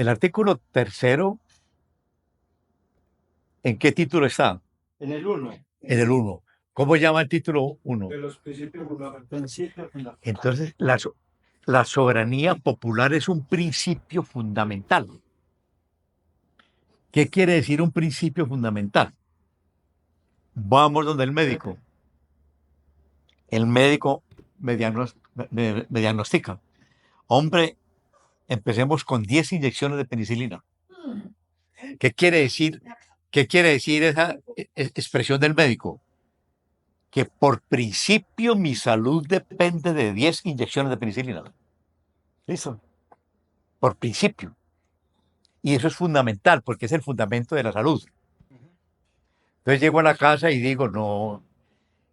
artículo tercero, ¿en qué título está? En el 1. En el 1. ¿Cómo llama el título 1? De los principios fundamentales. Entonces, la soberanía popular es un principio fundamental. ¿Qué quiere decir un principio fundamental? Vamos donde el médico. El médico me diagnostica. Hombre, empecemos con 10 inyecciones de penicilina. ¿Qué quiere decir? ¿Qué quiere decir esa expresión del médico? Que por principio mi salud depende de 10 inyecciones de penicilina. ¿Listo? Por principio. Y eso es fundamental porque es el fundamento de la salud. Entonces llego a la casa y digo, no,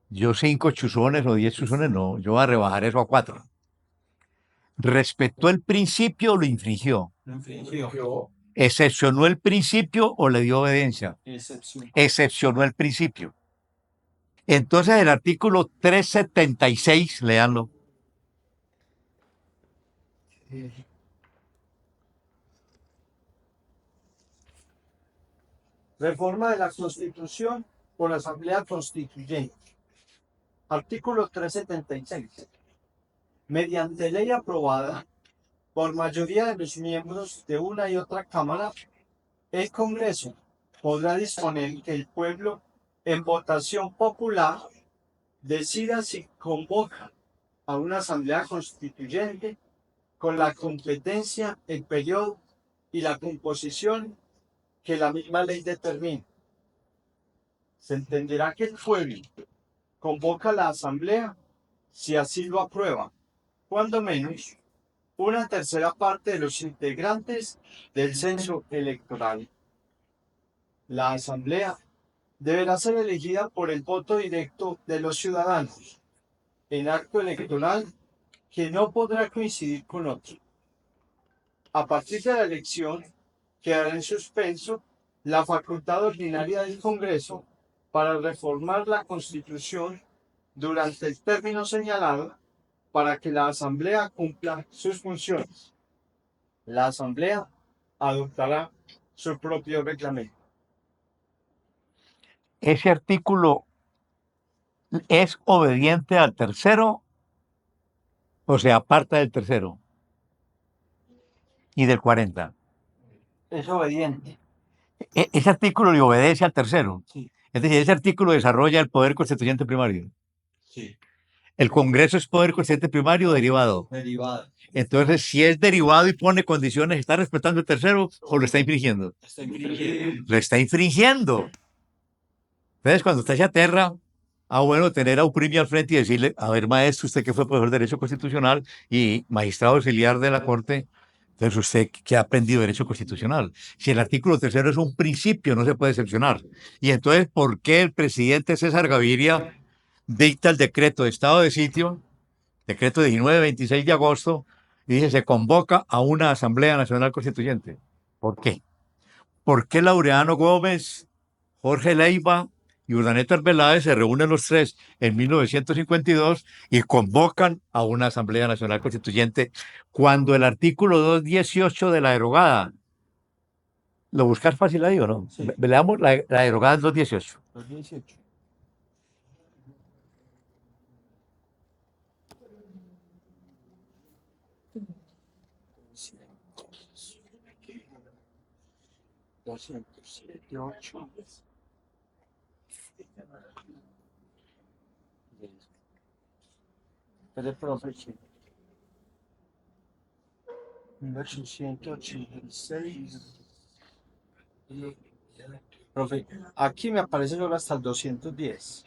yo 5 chuzones o 10 chuzones no, yo voy a rebajar eso a 4. ¿Respetó el principio o lo infringió? Lo infringió. ¿Excepcionó el principio o le dio obediencia? Excepción. Excepcionó el principio. Entonces el artículo 376, léanlo. Reforma de la Constitución por la Asamblea Constituyente. Artículo 376. Mediante ley aprobada por mayoría de los miembros de una y otra Cámara, el Congreso podrá disponer que el pueblo, en votación popular, decida si convoca a una Asamblea Constituyente con la competencia, el periodo y la composición que la misma ley determine. Se entenderá que el pueblo convoca a la Asamblea si así lo aprueba, cuando menos una tercera parte de los integrantes del censo electoral. La Asamblea deberá ser elegida por el voto directo de los ciudadanos en acto electoral que no podrá coincidir con otro. A partir de la elección quedará en suspenso la facultad ordinaria del Congreso para reformar la Constitución durante el término señalado para que la Asamblea cumpla sus funciones. La Asamblea adoptará su propio reglamento. Ese artículo es obediente al tercero o se aparta del tercero y del 40. Es obediente. Ese artículo le obedece al tercero. Sí. Es decir, ese artículo desarrolla el poder constituyente primario. Sí. El Congreso es poder constituyente primario o derivado. Derivado. Entonces, si es derivado y pone condiciones, ¿está respetando el tercero o lo está infringiendo? Está infringido. Lo está infringiendo. Entonces, cuando usted se aterra, bueno, tener a Uprimi al frente y decirle, a ver, maestro, usted que fue profesor de Derecho Constitucional y magistrado auxiliar de la Corte, entonces usted que ha aprendido Derecho Constitucional. Si el artículo tercero es un principio, no se puede excepcionar. Y entonces, ¿por qué el presidente César Gaviria dicta el decreto de estado de sitio, decreto 19-26 de agosto, y dice, se convoca a una Asamblea Nacional Constituyente? ¿Por qué? ¿Por qué Laureano Gómez, Jorge Leiva y Urdaneta Arbeláez se reúnen los tres en 1952 y convocan a una Asamblea Nacional Constituyente cuando el artículo 218 de la derogada, ¿lo buscas fácil ahí o no? Sí. Veamos la derogada del 218. 2018. Profe, 1886. Profe, aquí me aparece solo hasta el 210.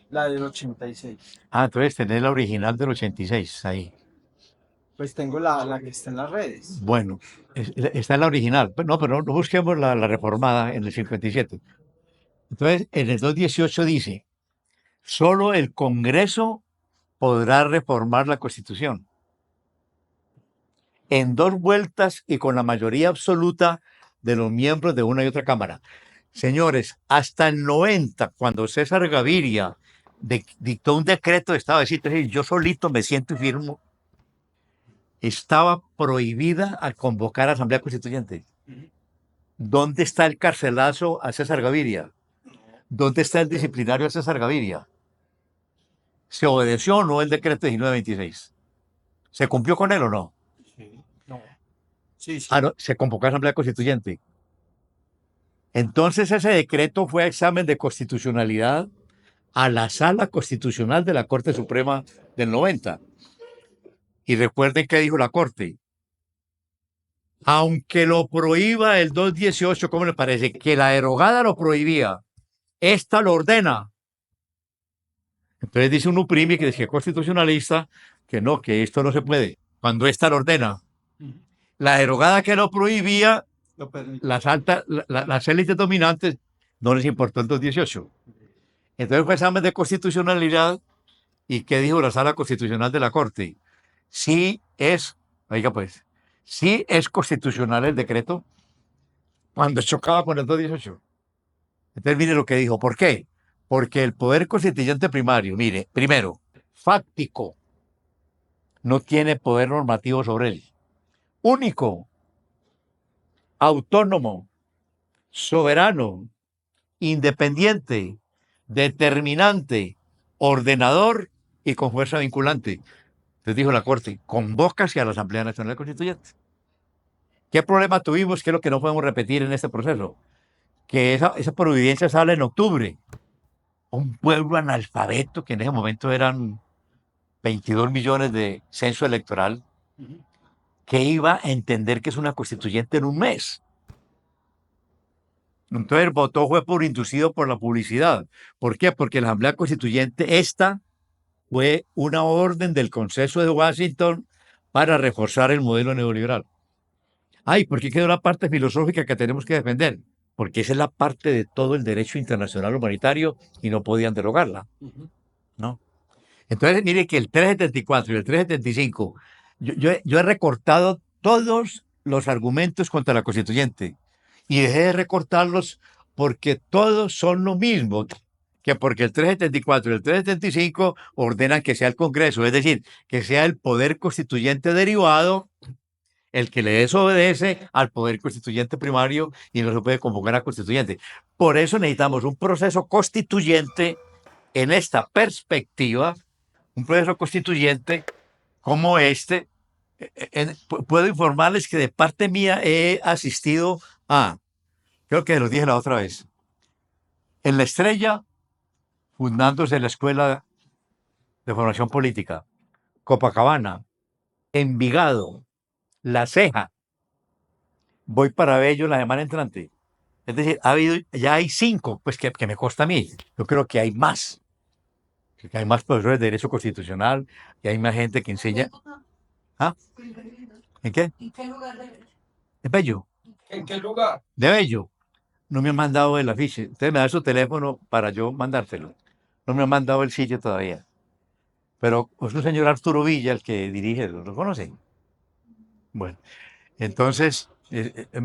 La del 86. Entonces tenés la original del 86 ahí. Pues tengo la que está en las redes. Bueno, está en la original. No, pero no busquemos la reformada en el 57. Entonces, en el 218 dice, solo el Congreso podrá reformar la Constitución. En 2 vueltas y con la mayoría absoluta de los miembros de una y otra cámara. Señores, hasta el 90, cuando César Gaviria dictó un decreto de estado de sitio, es decir, yo solito me siento y firmo, estaba prohibida al convocar a Asamblea Constituyente. ¿Dónde está el carcelazo a César Gaviria? ¿Dónde está el disciplinario a César Gaviria? ¿Se obedeció o no el decreto de 1926? ¿Se cumplió con él o no? Sí, no. Sí, sí. Ah, no, se convocó a Asamblea Constituyente. Entonces ese decreto fue a examen de constitucionalidad a la Sala Constitucional de la Corte Suprema del 90. Y recuerden qué dijo la Corte. Aunque lo prohíba el 218, ¿cómo le parece? Que la derogada lo prohibía. Esta lo ordena. Entonces dice un UPRIMI que es que es constitucionalista que no, que esto no se puede. Cuando esta lo ordena. Ujú. La derogada que lo prohibía, Lo permite. las élites dominantes no les importó el 218. Entonces fue examen de constitucionalidad. ¿Y qué dijo la Sala Constitucional de la Corte? Sí es, oiga pues, sí es constitucional el decreto cuando chocaba con el 218. Entonces mire lo que dijo. ¿Por qué? Porque el poder constituyente primario, mire, primero, fáctico, no tiene poder normativo sobre él. Único, autónomo, soberano, independiente, determinante, ordenador y con fuerza vinculante. Entonces dijo la Corte, convócase a la Asamblea Nacional Constituyente. ¿Qué problema tuvimos? ¿Qué es lo que no podemos repetir en este proceso? Que esa providencia sale en octubre. Un pueblo analfabeto, que en ese momento eran 22 millones de censo electoral, Ujú. que iba a entender que es una constituyente en un mes. Entonces votó fue por inducido por la publicidad. ¿Por qué? Porque la Asamblea Constituyente, esta fue una orden del Consenso de Washington para reforzar el modelo neoliberal. Ay, ¿por qué quedó la parte filosófica que tenemos que defender? Porque esa es la parte de todo el derecho internacional humanitario y no podían derogarla, Ujú. ¿no? Entonces, mire que el 374 y el 375, yo he recortado todos los argumentos contra la constituyente y dejé de recortarlos porque todos son lo mismo, que porque el 374 y el 375 ordenan que sea el Congreso, es decir, que sea el poder constituyente derivado el que le desobedece al poder constituyente primario y no se puede convocar a constituyente. Por eso necesitamos un proceso constituyente en esta perspectiva, un proceso constituyente como este. Puedo informarles que de parte mía he asistido a, creo que lo dije la otra vez, en La Estrella, fundándose la Escuela de Formación Política, Copacabana, Envigado, La Ceja, voy para Bello la semana entrante. Es decir, ya hay 5, pues que me consta a mí. Yo creo que hay más. Que hay más profesores de Derecho Constitucional y hay más gente que enseña. ¿Ah? ¿En qué? ¿En qué lugar de ¿Es Bello? ¿En qué lugar? De Bello. No me han mandado el afiche. Usted me da su teléfono para yo mandárselo. No me han mandado el sitio todavía. Pero es un señor Arturo Villa el que dirige, ¿lo conocen? Bueno, entonces,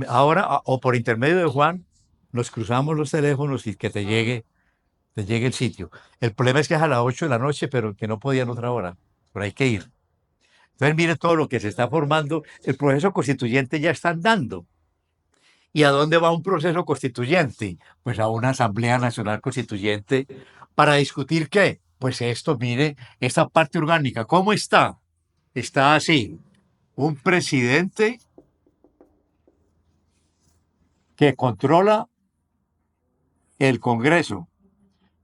ahora, o por intermedio de Juan, nos cruzamos los teléfonos y que te llegue el sitio. El problema es que es a las 8 de la noche, pero que no podía en otra hora. Pero hay que ir. Entonces, mire todo lo que se está formando. El proceso constituyente ya está andando. ¿Y a dónde va un proceso constituyente? Pues a una Asamblea Nacional Constituyente para discutir qué. Pues esto, mire, esta parte orgánica, ¿cómo está? Está así. Un presidente que controla el Congreso,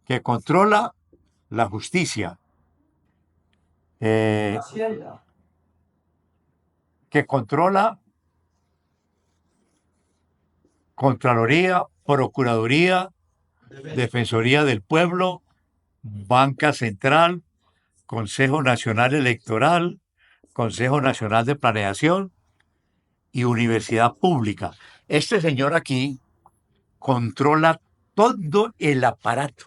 que controla la justicia, Hacienda. que controla Contraloría, Procuraduría, Defensoría del Pueblo, Banca Central, Consejo Nacional Electoral, Consejo Nacional de Planeación y Universidad Pública. Este señor aquí controla todo el aparato.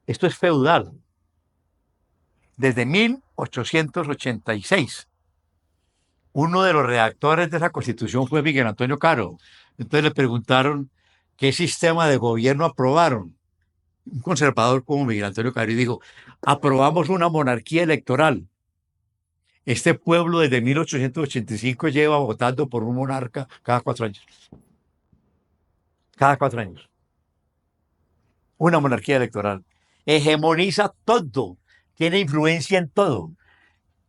Esto es feudal. Desde 1886. uno de los redactores de esa constitución fue Miguel Antonio Caro. Entonces le preguntaron qué sistema de gobierno aprobaron. Un conservador como Miguel Antonio Caro y dijo, aprobamos una monarquía electoral. Este pueblo desde 1885 lleva votando por un monarca cada 4 años. Cada 4 años. Una monarquía electoral. Hegemoniza todo. Tiene influencia en todo.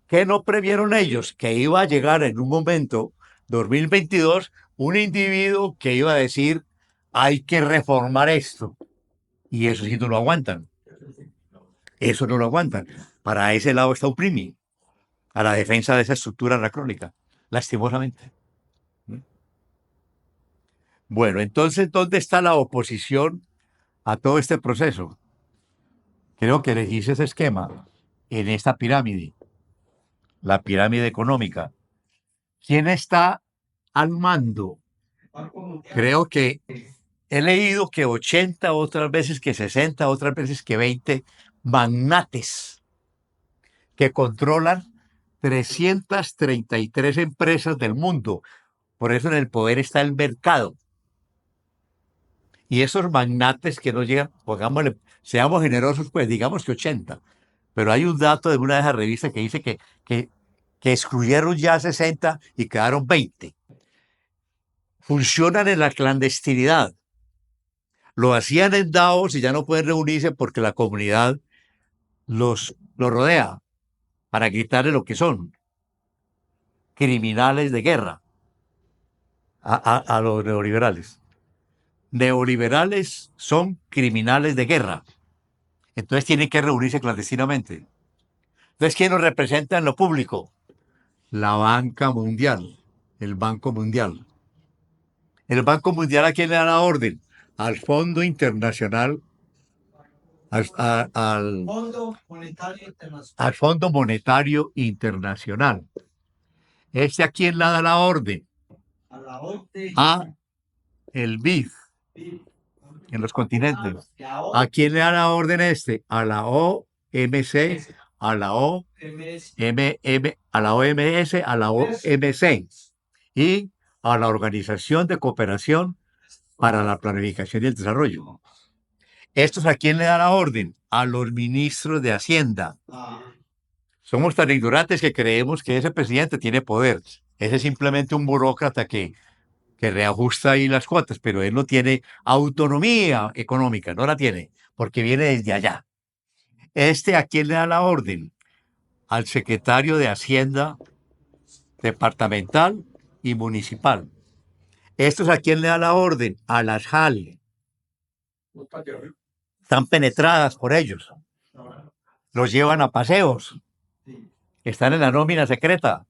¿Qué no previeron ellos? Que iba a llegar en un momento, 2022, un individuo que iba a decir, hay que reformar esto. Y eso sí no lo aguantan. Eso no lo aguantan. Para ese lado está Uprimi, a la defensa de esa estructura anacrónica, lastimosamente. Bueno, entonces, ¿dónde está la oposición a todo este proceso? Creo que elegí ese esquema en esta pirámide, la pirámide económica. ¿Quién está al mando? Creo que he leído que 80, otras veces que 60, otras veces que 20 magnates que controlan 333 empresas del mundo. Por eso en el poder está el mercado. Y esos magnates que no llegan, pongámosle, seamos generosos, pues digamos que 80. Pero hay un dato de una de esas revistas que dice que excluyeron ya 60 y quedaron 20. Funcionan en la clandestinidad. Lo hacían en Davos y ya no pueden reunirse porque la comunidad los rodea para gritarle lo que son. Criminales de guerra a los neoliberales. Neoliberales son criminales de guerra. Entonces tienen que reunirse clandestinamente. Entonces, ¿quién nos representa en lo público? La banca mundial, el Banco Mundial. El Banco Mundial, ¿a quién le da la orden? Al Fondo Internacional, Fondo Monetario Internacional. al Fondo Monetario Internacional. ¿Este a quién le da la orden? A la OTE. A el BID en los continentes. ¿A quién le da la orden este? A la OMC, a la OMS, a la OMS, a la OMC y a la Organización de Cooperación para la Planificación y el Desarrollo. ¿Estos a quién le da la orden? A los ministros de Hacienda. Somos tan ignorantes que creemos que ese presidente tiene poder. Ese es simplemente un burócrata que reajusta ahí las cuotas, pero él no tiene autonomía económica, no la tiene, porque viene desde allá. ¿A quién le da la orden? Al secretario de Hacienda departamental y municipal. ¿Estos a quién le da la orden? A las JAL. Están penetradas por ellos. Los llevan a paseos. Están en la nómina secreta.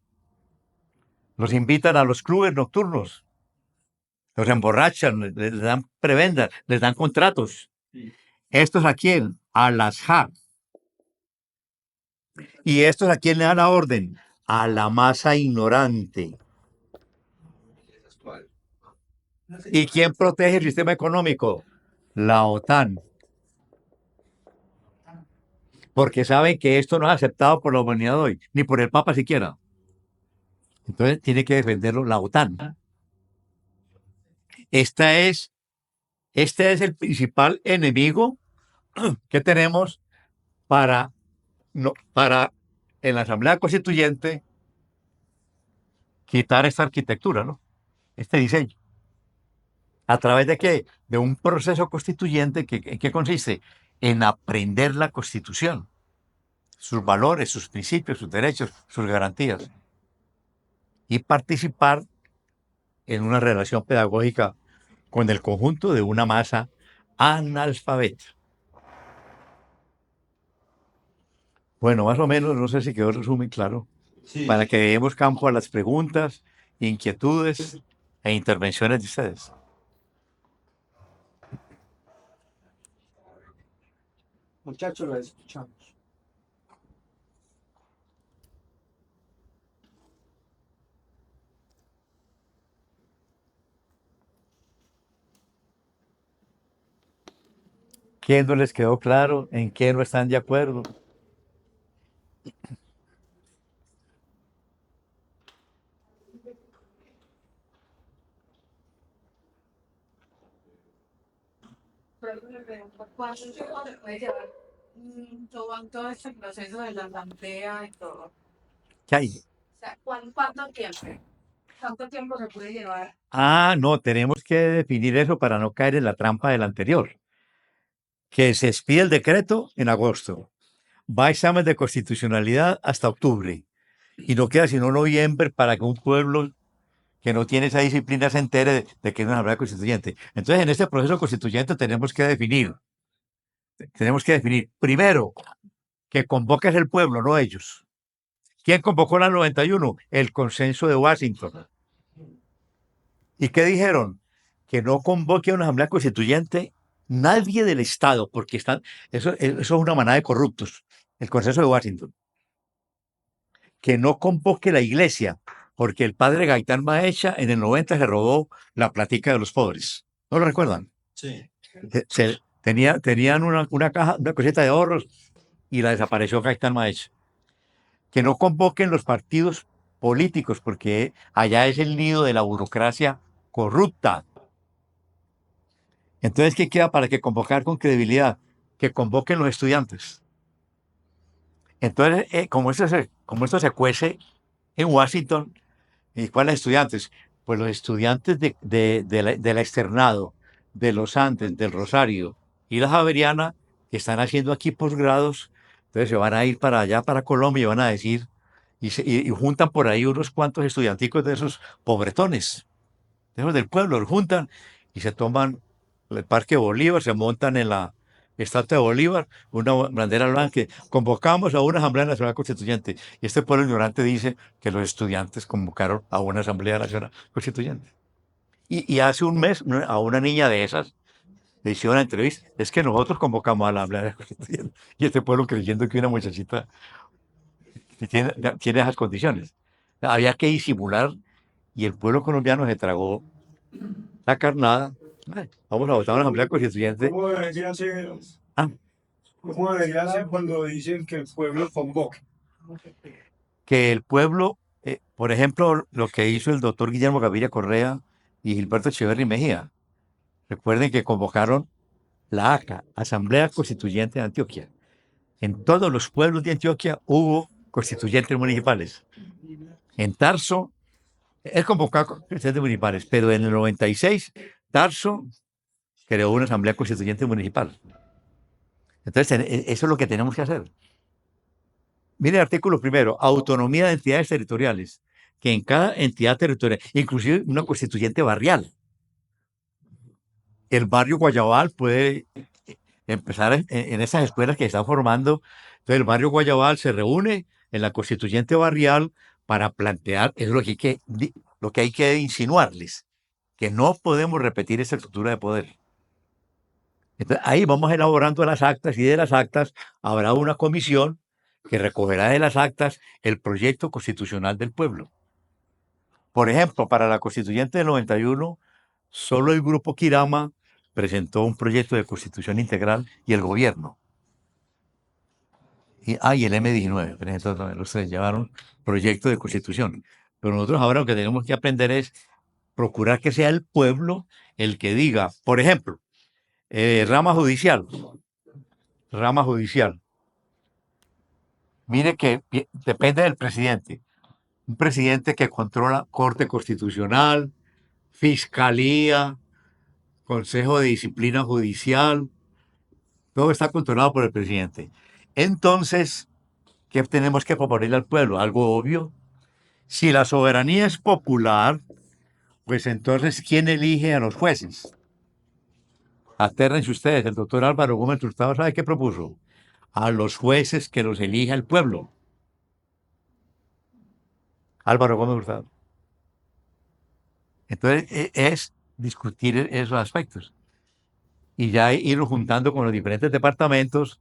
Los invitan a los clubes nocturnos. Los emborrachan, les dan prebendas, les dan contratos. ¿Estos a quién? A las JAL. ¿Y estos a quién le dan la orden? A la masa ignorante. ¿Y quién protege el sistema económico? La OTAN. Porque saben que esto no es aceptado por la humanidad hoy, ni por el Papa siquiera. Entonces tiene que defenderlo la OTAN. Este es el principal enemigo que tenemos para en la Asamblea Constituyente quitar esta arquitectura, ¿no? Este diseño. ¿A través de qué? De un proceso constituyente ¿en qué consiste? En aprender la Constitución, sus valores, sus principios, sus derechos, sus garantías, y participar en una relación pedagógica con el conjunto de una masa analfabeta. Bueno, más o menos, no sé si quedó resumen claro, Sí. para que demos campo a las preguntas, inquietudes e intervenciones de ustedes. Muchachos, lo escuchamos. ¿Qué no les quedó claro? ¿En qué no están de acuerdo? ¿Cuánto tiempo se puede llevar todo este proceso de la asamblea y todo? ¿Qué hay? O sea, ¿cuánto tiempo? ¿Cuánto tiempo se puede llevar? Ah, no, tenemos que definir eso para no caer en la trampa del anterior. Que se expide el decreto en agosto. Va a examen de constitucionalidad hasta octubre. Y no queda sino noviembre para que un pueblo que no tiene esa disciplina se entere de que es una asamblea constituyente. Entonces, en este proceso constituyente tenemos que definir, primero, que convoques el pueblo, no ellos. ¿Quién convocó la 91? El consenso de Washington. ¿Y qué dijeron? Que no convoque a una asamblea constituyente nadie del Estado, porque eso es una manada de corruptos, el consenso de Washington. Que no convoque la iglesia, porque el padre Gaitán Maecha en el 90 se robó la platica de los pobres. ¿No lo recuerdan? Sí. Tenían una caja, una cosita de ahorros y la desapareció Gaitán Maecha. Que no convoquen los partidos políticos, porque allá es el nido de la burocracia corrupta. Entonces, ¿qué queda para que convocar con credibilidad? Que convoquen los estudiantes. Entonces, como esto se cuece en Washington, ¿y cuáles estudiantes? Pues los estudiantes de la Externado, de los Andes, del Rosario y la Javeriana, que están haciendo aquí posgrados, entonces se van a ir para allá, para Colombia, y van a decir, y juntan por ahí unos cuantos estudianticos de esos pobretones, de esos del pueblo, los juntan y se toman el Parque Bolívar, se montan en la Estatua de Bolívar, una bandera blanca, convocamos a una Asamblea Nacional Constituyente. Y este pueblo ignorante dice que los estudiantes convocaron a una Asamblea Nacional Constituyente. Y hace un mes a una niña de esas le hicieron una entrevista, es que nosotros convocamos a la Asamblea Constituyente. Y este pueblo creyendo que una muchachita tiene esas condiciones. Había que disimular y el pueblo colombiano se tragó la carnada. Ay, vamos a votar a una Asamblea Constituyente. ¿Cómo debería ser, Ah, cómo debería ser cuando dicen que el pueblo convoque? que el pueblo, por ejemplo, lo que hizo el doctor Guillermo Gaviria Correa y Gilberto Echeverry Mejía. Recuerden que convocaron la ACA, Asamblea Constituyente de Antioquia. En todos los pueblos de Antioquia hubo constituyentes municipales. En Tarso, es convocado constituyentes municipales, pero en el 96, Tarso creó una Asamblea Constituyente Municipal. Entonces, eso es lo que tenemos que hacer. Mire el artículo primero, autonomía de entidades territoriales, que en cada entidad territorial, inclusive una constituyente barrial, el barrio Guayabal puede empezar en esas escuelas que están formando. Entonces el barrio Guayabal se reúne en la constituyente barrial para plantear, es lo que hay que insinuarles, que no podemos repetir esa estructura de poder. Entonces ahí vamos elaborando las actas y de las actas habrá una comisión que recogerá de las actas el proyecto constitucional del pueblo. Por ejemplo, para la constituyente del 91, solo el grupo Kirama presentó un proyecto de constitución integral y el gobierno. Y el M19 presentó también, los tres llevaron proyecto de constitución. Pero nosotros ahora lo que tenemos que aprender es procurar que sea el pueblo el que diga, por ejemplo, rama judicial. Rama judicial. Mire que depende del presidente. Un presidente que controla Corte Constitucional, Fiscalía, Consejo de Disciplina Judicial, todo está controlado por el presidente. Entonces, ¿qué tenemos que proponerle al pueblo? Algo obvio. Si la soberanía es popular, pues entonces, ¿quién elige a los jueces? Atérrense ustedes, el doctor Álvaro Gómez Hurtado, ¿sabe qué propuso? A los jueces que los elija el pueblo. Álvaro Gómez Hurtado. Entonces, es discutir esos aspectos y ya irlo juntando con los diferentes departamentos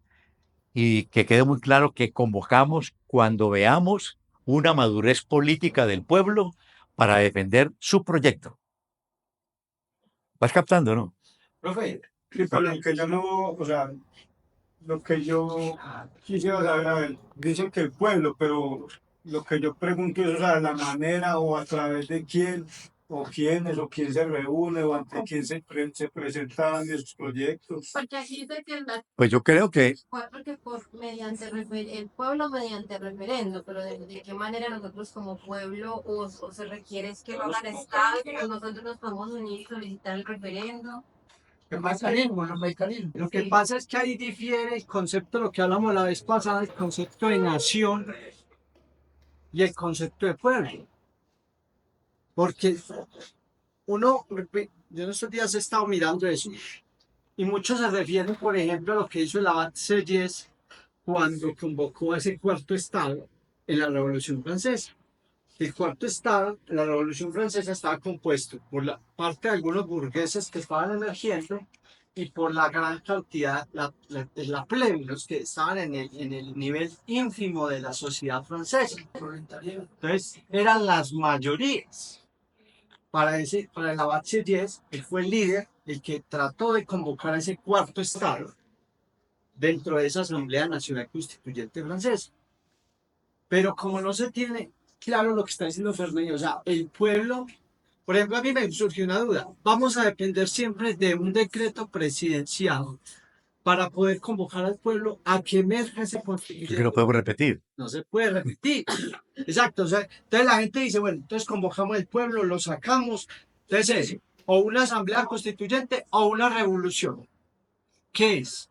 y que quede muy claro que convocamos cuando veamos una madurez política del pueblo para defender su proyecto. ¿Vas captando, no? Profe, sí, pero lo que yo no, o sea, lo que yo quisiera saber, a ver, dicen que el pueblo, pero lo que yo pregunto es, o sea, la manera o a través de quién o quiénes, o quién se reúne, o ante quién se presentan esos proyectos. Porque aquí dice que Pues yo creo que porque mediante el pueblo mediante referendo, pero de qué manera nosotros como pueblo o se requiere es que lo hagan Estado, o nosotros nos podemos unir y solicitar el referendo. Lo que pasa es que ahí difiere el concepto, lo que hablamos la vez pasada, el concepto de nación y el concepto de pueblo. Porque yo en estos días he estado mirando eso, y muchos se refieren, por ejemplo, a lo que hizo el abad Sieyès cuando convocó a ese cuarto estado en la Revolución Francesa. El cuarto estado en la Revolución Francesa estaba compuesto por la parte de algunos burgueses que estaban emergiendo y por la gran cantidad, la plebe, los que estaban en el nivel ínfimo de la sociedad francesa. Entonces, eran las mayorías. Para el abad Sieyès, él fue el líder, el que trató de convocar a ese cuarto estado dentro de esa Asamblea Nacional Constituyente Francesa. Pero como no se tiene claro lo que está diciendo Fernando, o sea, el pueblo, por ejemplo, a mí me surgió una duda, vamos a depender siempre de un decreto presidencial para poder convocar al pueblo a que emerja ese yo constituyente. que lo podemos repetir. No se puede repetir. Exacto. O sea, entonces la gente dice, bueno, entonces convocamos al pueblo, lo sacamos. Entonces es o una asamblea constituyente o una revolución. ¿Qué es?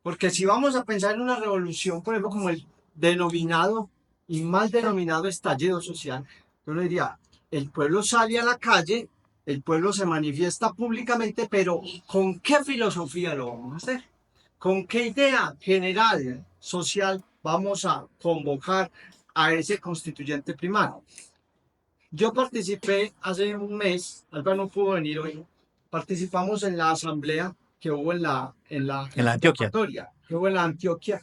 Porque si vamos a pensar en una revolución, por ejemplo, como el denominado y mal denominado estallido social, yo le diría, el pueblo sale a la calle, el pueblo se manifiesta públicamente, pero ¿con qué filosofía lo vamos a hacer? ¿Con qué idea general, social, vamos a convocar a ese constituyente primario? Yo participé hace un mes, Álvaro no pudo venir hoy, participamos en la asamblea que hubo en la Antioquia. que hubo en la Antioquia,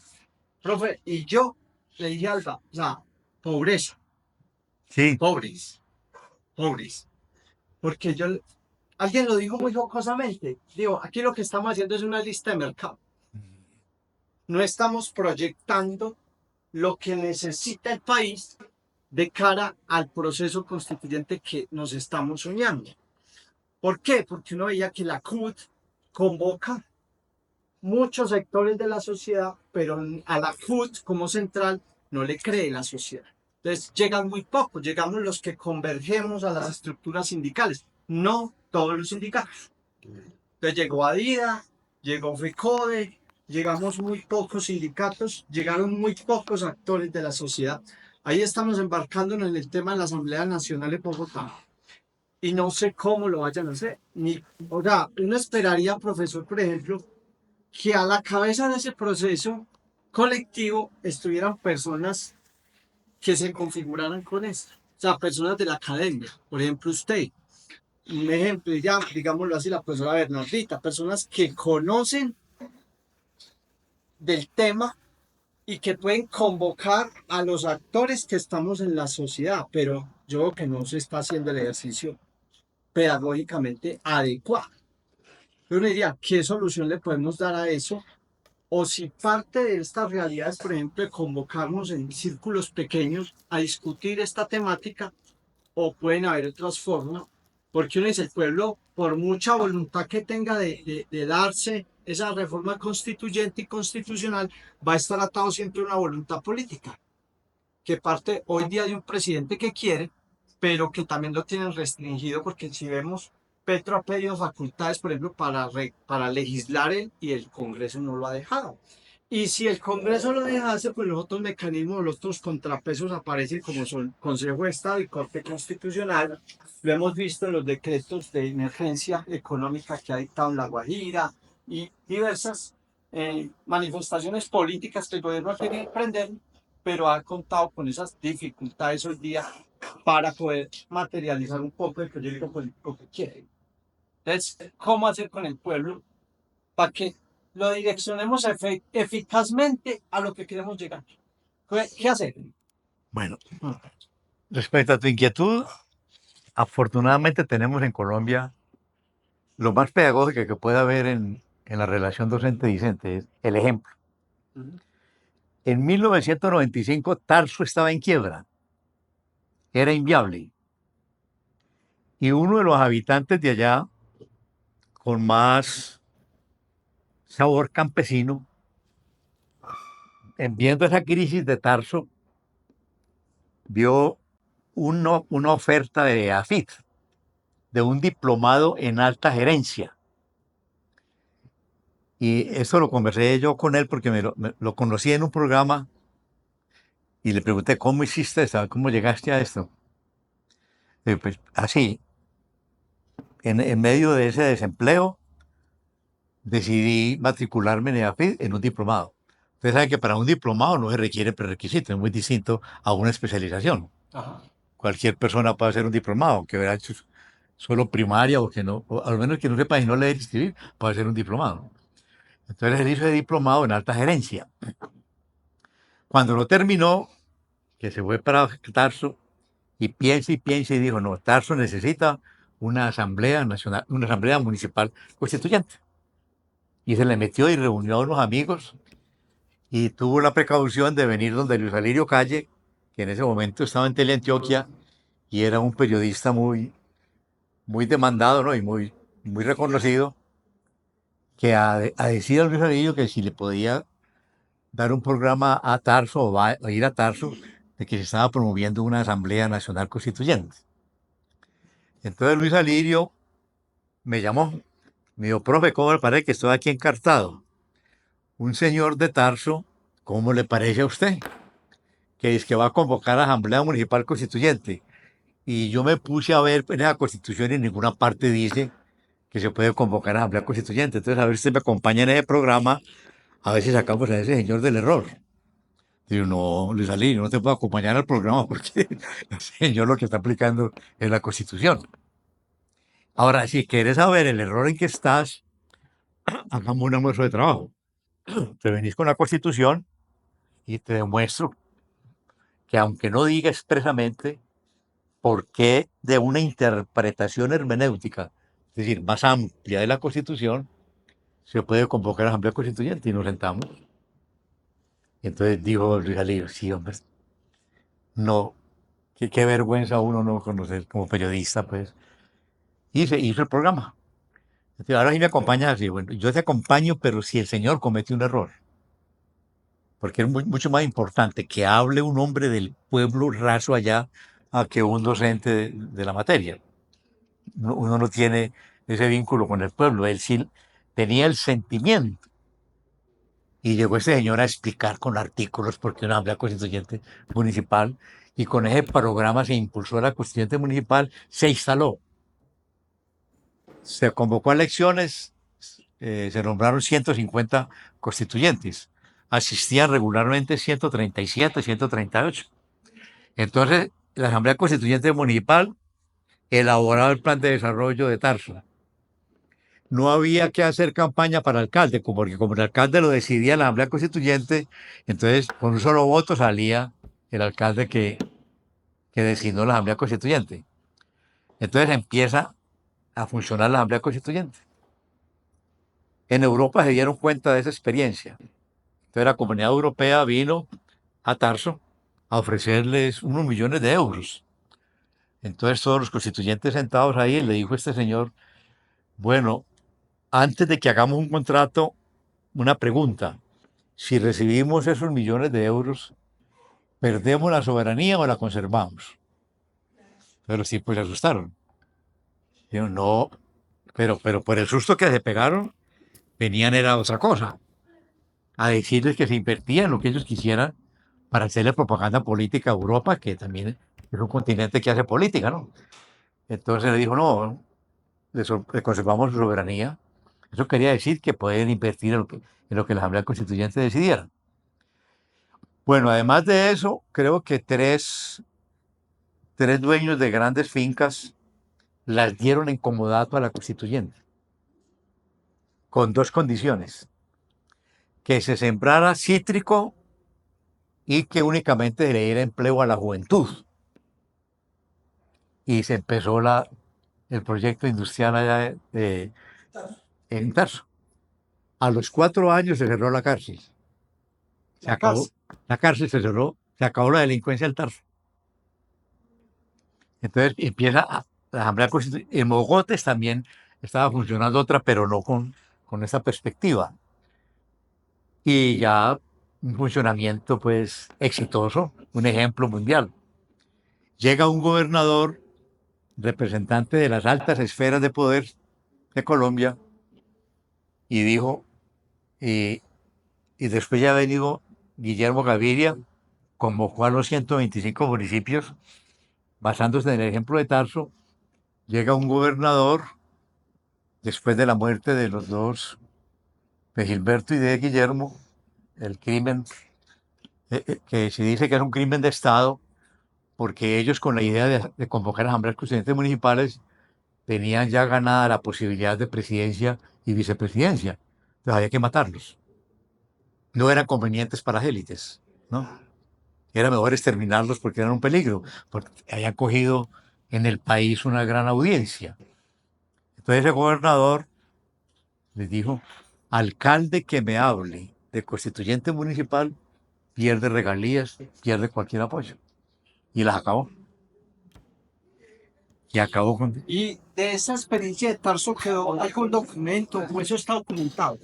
profe, y yo le dije a Alba, o sea, pobreza, Sí, pobres, porque alguien lo dijo muy jocosamente, digo, aquí lo que estamos haciendo es una lista de mercado. No estamos proyectando lo que necesita el país de cara al proceso constituyente que nos estamos soñando. ¿Por qué? Porque uno veía que la CUT convoca muchos sectores de la sociedad, pero a la CUT como central no le cree la sociedad. Entonces llegan muy pocos, llegamos los que convergemos a las estructuras sindicales, no todos los sindicatos. Entonces llegó ADIDA, llegó FECODE, llegamos muy pocos sindicatos, llegaron muy pocos actores de la sociedad. Ahí estamos embarcándonos en el tema de la Asamblea Nacional de Bogotá. Y no sé cómo lo vayan a hacer. O sea, uno esperaría, profesor, por ejemplo, que a la cabeza de ese proceso colectivo estuvieran personas que se configuraran con esto. O sea, personas de la academia. Por ejemplo, usted. Un ejemplo, ya, digámoslo así, la profesora Bernardita, personas que conocen del tema y que pueden convocar a los actores que estamos en la sociedad, pero yo creo que no se está haciendo el ejercicio pedagógicamente adecuado. Yo le diría, ¿qué solución le podemos dar a eso? O si parte de estas realidades, por ejemplo, de convocarnos en círculos pequeños a discutir esta temática, o pueden haber otras formas, porque uno dice, el pueblo, por mucha voluntad que tenga de darse esa reforma constituyente y constitucional, va a estar atado siempre a una voluntad política, que parte hoy día de un presidente que quiere, pero que también lo tienen restringido, porque si vemos, Petro ha pedido facultades, por ejemplo, para legislar él, y el Congreso no lo ha dejado. Y si el Congreso lo dejase, pues los otros mecanismos, los otros contrapesos aparecen como son Consejo de Estado y Corte Constitucional. Lo hemos visto en los decretos de emergencia económica que ha dictado en La Guajira y diversas manifestaciones políticas que el gobierno ha querido emprender, pero ha contado con esas dificultades hoy día para poder materializar un poco el proyecto político que quiere. Entonces, ¿cómo hacer con el pueblo para que lo direccionemos eficazmente a lo que queremos llegar? ¿Qué hacer? bueno, respecto a tu inquietud, afortunadamente tenemos en Colombia lo más pedagógico que puede haber en la relación docente-discente, es el ejemplo. En 1995 Tarso estaba en quiebra, era inviable. Y uno de los habitantes de allá, con más sabor campesino, viendo esa crisis de Tarso, vio una oferta de AFIT, de un diplomado en alta gerencia. Y eso lo conversé yo con él porque me lo conocí en un programa y le pregunté, ¿cómo hiciste eso? ¿Cómo llegaste a esto? Pues así, en medio de ese desempleo, decidí matricularme en EAFIT en un diplomado. Ustedes saben que para un diplomado no se requiere prerequisito, es muy distinto a una especialización. Ajá. Cualquier persona puede hacer un diplomado, que hubiera hecho solo primaria o que no, o al menos que no sepa y no leer y escribir, puede hacer un diplomado. Entonces él hizo el diplomado en alta gerencia. Cuando lo terminó, que se fue para Tarso y piensa y dijo, no, Tarso necesita una asamblea nacional, una asamblea municipal constituyente. Y se le metió y reunió a unos amigos y tuvo la precaución de venir donde Luis Alirio Calle, que en ese momento estaba en Teleantioquia y era un periodista muy demandado, ¿no? Y muy reconocido, que a decir a Luis Alirio que si le podía dar un programa a Tarso o ir a Tarso, de que se estaba promoviendo una Asamblea Nacional Constituyente. Entonces Luis Alirio me llamó, me dijo, profe, ¿cómo le parece que estoy aquí encartado? Un señor de Tarso, ¿cómo le parece a usted? Que es que va a convocar a la Asamblea Municipal Constituyente. Y yo me puse a ver en la Constitución y en ninguna parte dice que se puede convocar a la Asamblea Constituyente. Entonces, a ver si usted me acompaña en ese programa, a ver si sacamos a ese señor del error. Digo, no, Luis Alirio, no te puedo acompañar al programa porque el señor lo que está aplicando es la Constitución. Ahora, si quieres saber el error en que estás, hagamos un almuerzo de trabajo. Te venís con la Constitución y te demuestro que aunque no diga expresamente por qué de una interpretación hermenéutica, es decir, más amplia de la Constitución, se puede convocar a la Asamblea Constituyente y nos sentamos. Y entonces dijo Luis Alirio, sí, hombre, no, qué vergüenza uno no conocer como periodista, pues. Y se hizo el programa. Entonces, ahora sí me acompaña así, bueno, yo te acompaño, pero si el señor comete un error, porque es mucho más importante que hable un hombre del pueblo raso allá a que un docente de la materia. Uno no tiene ese vínculo con el pueblo, él sí tenía el sentimiento. Y llegó ese señor a explicar con artículos por qué una asamblea constituyente municipal, y con ese programa se impulsó la constituyente municipal, se instaló. Se convocó a elecciones, se nombraron 150 constituyentes. Asistían regularmente 137, 138. Entonces, la Asamblea Constituyente Municipal elaboraba el plan de desarrollo de Tarso. No había que hacer campaña para alcalde, porque como el alcalde lo decidía la Asamblea Constituyente, entonces con un solo voto salía el alcalde que designó la Asamblea Constituyente. Entonces empieza a funcionar la Asamblea Constituyente. En Europa se dieron cuenta de esa experiencia. Entonces la Comunidad Europea vino a Tarso a ofrecerles unos millones de euros. Entonces todos los constituyentes sentados ahí, le dijo este señor, bueno, antes de que hagamos un contrato, una pregunta. Si recibimos esos millones de euros, ¿perdemos la soberanía o la conservamos? Pero sí, pues se asustaron. Dijeron, no, pero por el susto que se pegaron, venían era otra cosa. A decirles que se invertía en lo que ellos quisieran para hacerle propaganda política a Europa, que también es un continente que hace política, ¿no? Entonces le dijo, no, le conservamos su soberanía. Eso quería decir que pueden invertir en lo que la Asamblea Constituyente decidiera. Bueno, además de eso, creo que tres dueños de grandes fincas las dieron en comodato a la Constituyente, con dos condiciones: que se sembrara cítrico y que únicamente se le diera empleo a la juventud. Y se empezó el proyecto industrial allá en Tarso. A los 4 años se cerró la cárcel. Se acabó. La cárcel se cerró, se acabó la delincuencia del Tarso. Entonces empieza la Asamblea Constituyente, en Mogotes también estaba funcionando otra, pero no con esa perspectiva. Y ya un funcionamiento pues exitoso, un ejemplo mundial. Llega un gobernador, representante de las altas esferas de poder de Colombia, y dijo, y, y después ya ha venido Guillermo Gaviria, convocó a los 125 municipios, basándose en el ejemplo de Tarso. Llega un gobernador, después de la muerte de los dos, de Gilberto y de Guillermo, el crimen, que se dice que es un crimen de Estado, porque ellos con la idea de convocar a asambleas constituyentes municipales tenían ya ganada la posibilidad de presidencia y vicepresidencia. Entonces había que matarlos. No eran convenientes para las élites, ¿no? Era mejor exterminarlos porque eran un peligro, porque habían cogido en el país una gran audiencia. Entonces el gobernador les dijo, alcalde que me hable de constituyente municipal pierde regalías, pierde cualquier apoyo. Y las acabó. Y acabó con... Y de esa experiencia de Tarso quedó algún documento, o eso está documentado.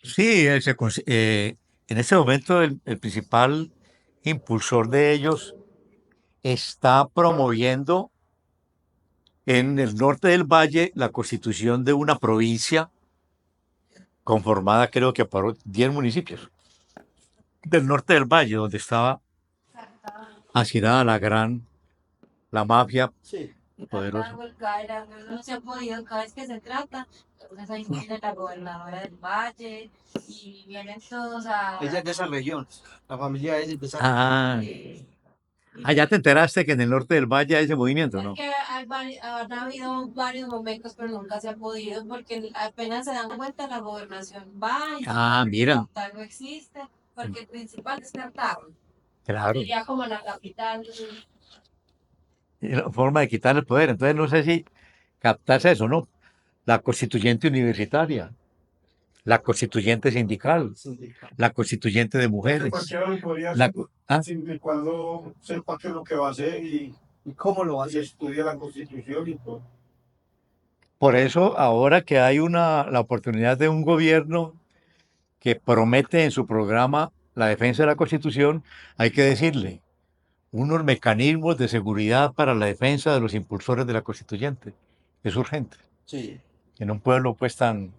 Sí, en ese momento el principal impulsor de ellos está promoviendo en el norte del valle la constitución de una provincia conformada creo que por 10 municipios del norte del valle, donde estaba hacinada la mafia Sí. poderosa. No se ha podido, cada vez que se trata, entonces ahí viene la gobernadora del Valle y vienen todos a... Ella es de esa región, la familia de ella es de esa Ah, ya te enteraste que en el norte del valle hay ese movimiento, ¿no? Porque han habido varios momentos, pero nunca se ha podido, porque apenas se dan cuenta la gobernación va y Mira, tal no existe, porque el principal es Cartago, claro, sería como la capital. forma de quitar el poder. Entonces no sé si captas eso, ¿no? La constituyente universitaria, la constituyente sindical, sindical. la constituyente de mujeres. Cualquiera lo podría La, hacer siempre y cuando sepa qué es lo que va a hacer ¿Y cómo lo y hace? estudia la constitución y todo. por eso, ahora que hay la oportunidad de un gobierno que promete en su programa la defensa de la Constitución, hay que decirle unos mecanismos de seguridad para la defensa de los impulsores de la Constituyente. Es urgente, Sí, en un pueblo pues tan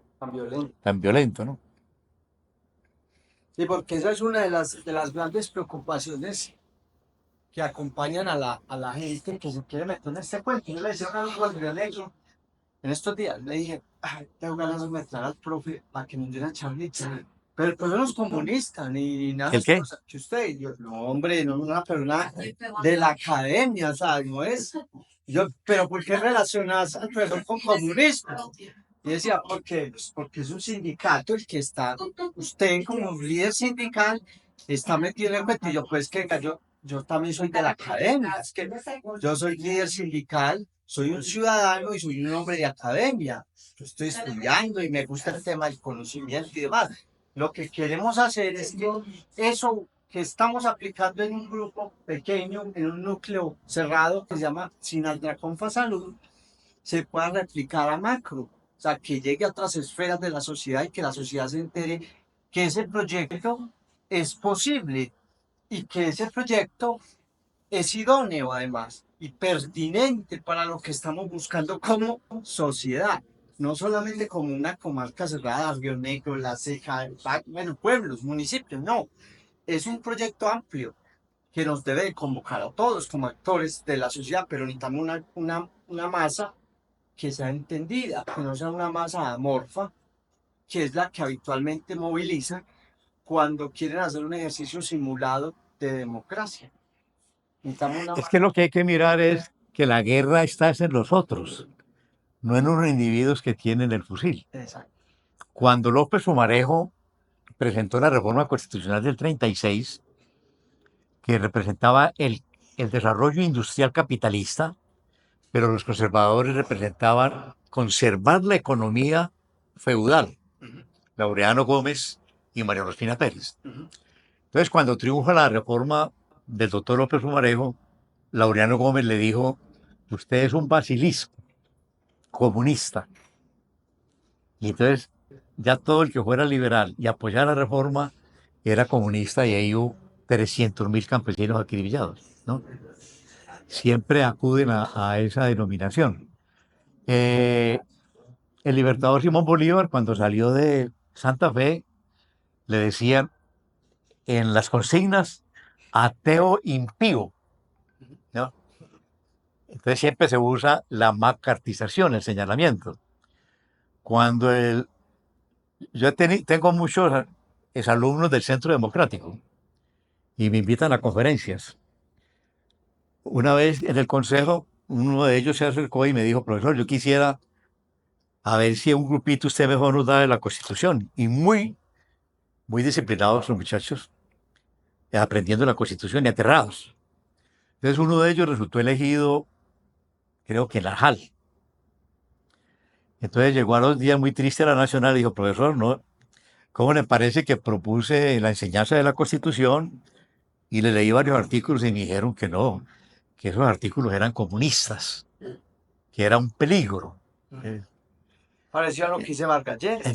violento, ¿no? sí, porque esa es una de las grandes preocupaciones que acompañan a la gente que se quiere meter en este cuento. Yo le decía a un amigo al Río Negro en estos días, le dije, ay, tengo ganas de meter al profe para que nos diera charlita. Pero el profe no es comunista ni nada de ¿El qué? esas cosas que usted. Y yo, no, hombre, no es una persona de la academia, o sea, no es. Yo, pero ¿por qué relacionas al profesor con comunismo? Y decía, porque es un sindicato el que está, usted como líder sindical está metido en el cuento. Y yo, pues que yo también soy de la academia, es que yo soy líder sindical, soy un ciudadano y soy un hombre de academia. Yo estoy estudiando y me gusta el tema del conocimiento y demás. Lo que queremos hacer es que eso que estamos aplicando en un grupo pequeño, en un núcleo cerrado que se llama Sinaldra Confa Salud, se pueda replicar a macro. O sea, que llegue a otras esferas de la sociedad y que la sociedad se entere que ese proyecto es posible y que ese proyecto es idóneo además y pertinente para lo que estamos buscando como sociedad. No solamente como una comarca cerrada, Río Negro, La Ceja, bueno, pueblos, municipios, no. Es un proyecto amplio que nos debe convocar a todos como actores de la sociedad, pero necesitamos una masa que sea entendida, que no sea una masa amorfa, que es la que habitualmente moviliza cuando quieren hacer un ejercicio simulado de democracia. Necesitamos una Es que lo que hay que mirar es que la guerra está en los otros, no en unos individuos que tienen el fusil. Exacto. Cuando López Pumarejo presentó la reforma constitucional del 36, que representaba el desarrollo industrial capitalista, pero los conservadores representaban conservar la economía feudal, Laureano Gómez y María Rosina Pérez. Entonces, cuando triunfa la reforma del doctor López Pumarejo, Laureano Gómez le dijo usted es un basilisco comunista. Y entonces ya todo el que fuera liberal y apoyara la reforma era comunista y ahí hubo 300.000 campesinos acribillados, ¿no? Siempre acuden a esa denominación. Eh, el libertador Simón Bolívar, cuando salió de Santa Fe, le decían en las consignas ateo impío, ¿no? Entonces siempre se usa la macartización, el señalamiento. Cuando tengo muchos exalumnos del Centro Democrático y me invitan a conferencias. Una vez en el consejo, uno de ellos se acercó y me dijo, profesor, yo quisiera a ver si un grupito usted mejor nos da de la Constitución. Y muy disciplinados los muchachos, aprendiendo la Constitución y aterrados. Entonces uno de ellos resultó elegido, creo que en la JAL. Entonces llegó a los días muy triste a la Nacional y dijo, profesor, ¿no? ¿Cómo le parece que propuse la enseñanza de la Constitución? Y le leí varios artículos y me dijeron que no, que esos artículos eran comunistas, que era un peligro. Pareció a lo que dice Vargas Lleras.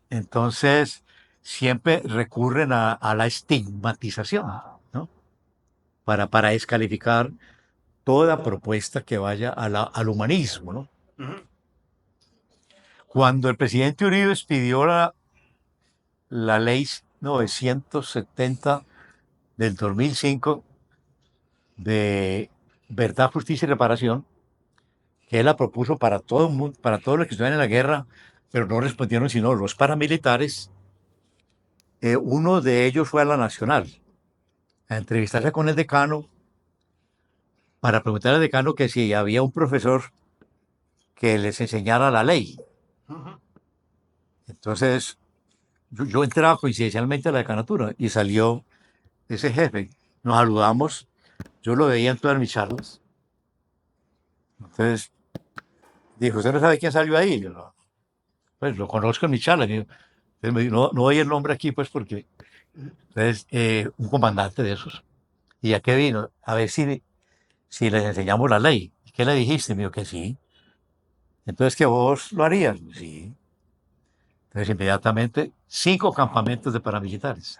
Entonces siempre recurren a la estigmatización, ¿no? Para descalificar toda propuesta que vaya al humanismo, ¿no? Cuando el presidente Uribe expidió la ley 970 del 2005 de verdad, justicia y reparación, que él la propuso para todo el mundo, para todos los que estuvieron en la guerra, pero no respondieron sino los paramilitares. Uno de ellos fue a la Nacional a entrevistarse con el decano para preguntar al decano que si había un profesor que les enseñara la ley. Entonces, yo entraba coincidencialmente a la decanatura y salió ese jefe. Nos saludamos, yo lo veía en todas mis charlas. Entonces, dijo, ¿usted no sabe quién salió ahí? Yo, no. Pues lo conozco en mi charla. Entonces me dijo, no, no doy el nombre aquí, pues porque entonces, un comandante de esos. ¿Y a qué vino? A ver si les enseñamos la ley. ¿Qué le dijiste? Me dijo que sí. Entonces, ¿que vos lo harías? Sí. Entonces, inmediatamente, 5 campamentos de paramilitares.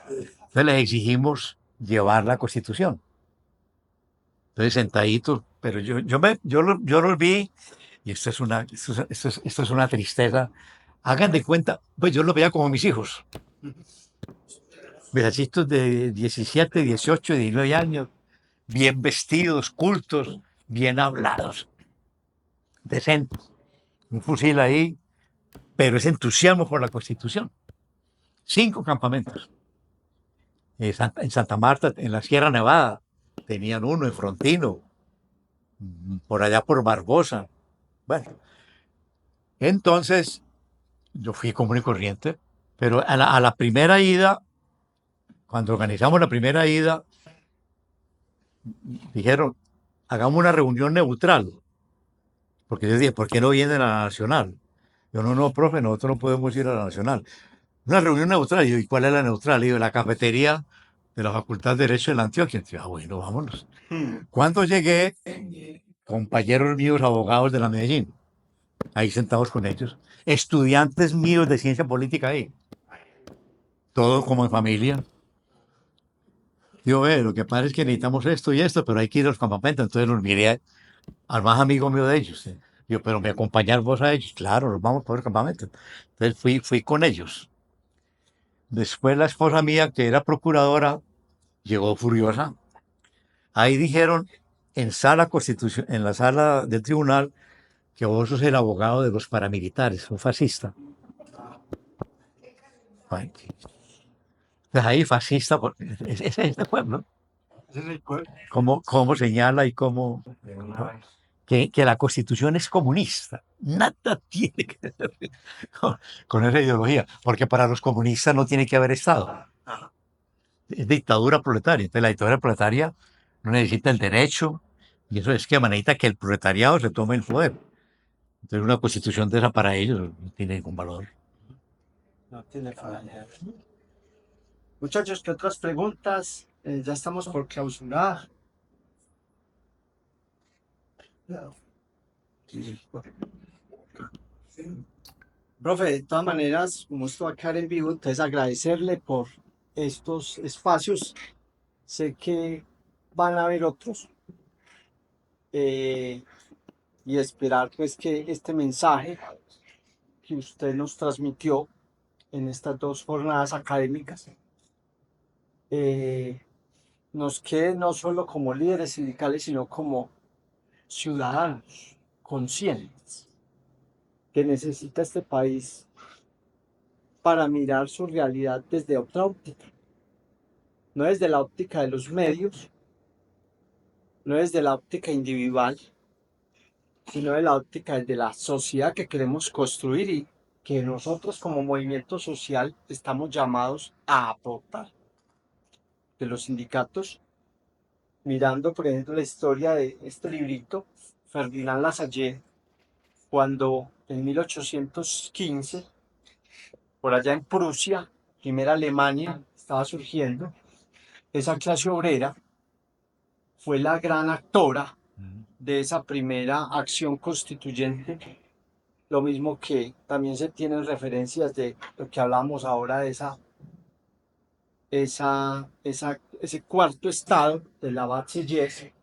Entonces, les exigimos llevar la Constitución. Entonces, sentaditos, pero yo los vi, y esto es una tristeza. Hagan de cuenta, pues yo los veía como mis hijos. Muchachitos de 17, 18, 19 años, bien vestidos, cultos, bien hablados, decentes. Un fusil ahí, pero es entusiasmo por la Constitución. 5 campamentos. En Santa Marta, en la Sierra Nevada, tenían uno, en Frontino, por allá por Barbosa. Bueno, entonces yo fui común y corriente, pero a la primera ida, cuando organizamos la primera ida, dijeron, hagamos una reunión neutral. Porque yo dije, ¿por qué no vienen a la Nacional? Yo, no, profe, nosotros no podemos ir a la Nacional. Una reunión neutral. Y yo, ¿y cuál es la neutral? Y yo, la cafetería de la Facultad de Derecho de la Antioquia. Y yo, bueno, vámonos. Cuando llegué, compañeros míos, abogados de la Medellín, ahí sentados con ellos, estudiantes míos de ciencia política ahí, todo como en familia. Yo, lo que pasa es que necesitamos esto y esto, pero hay que ir a los campamentos. Entonces los miré al más amigo mío de ellos. Yo, pero me acompañar vos a ellos. Claro, nos vamos por el campamento. Entonces fui con ellos. Después la esposa mía, que era procuradora, llegó furiosa. Ahí dijeron en la sala del tribunal, que vos sos el abogado de los paramilitares, un fascista. Bueno, pues ahí fascista, es este pueblo. Cómo señala y cómo que la Constitución es comunista. Nada tiene que ver con esa ideología, porque para los comunistas no tiene que haber Estado. Es dictadura proletaria. Entonces la dictadura proletaria no necesita el derecho, y eso es que necesita que el proletariado se tome el poder. Entonces una constitución de esa para ellos no tiene ningún valor. No tiene falla. Muchachos, ¿qué otras preguntas? Ya estamos por clausurar. Profe, de todas maneras, como esto va a quedar en vivo, entonces agradecerle por estos espacios. Sé que van a haber otros y esperar pues que este mensaje que usted nos transmitió en estas 2 jornadas académicas nos quede no solo como líderes sindicales, sino como ciudadanos conscientes que necesita este país para mirar su realidad desde otra óptica, no desde la óptica de los medios, no desde la óptica individual, sino de la óptica de la sociedad que queremos construir y que nosotros como movimiento social estamos llamados a aportar. De los sindicatos, mirando por ejemplo la historia de este librito, Ferdinand Lassalle, cuando en 1815, por allá en Prusia, primera Alemania, estaba surgiendo, esa clase obrera fue la gran actora de esa primera acción constituyente, lo mismo que también se tienen referencias de lo que hablamos ahora de ese cuarto estado de la Bachiller.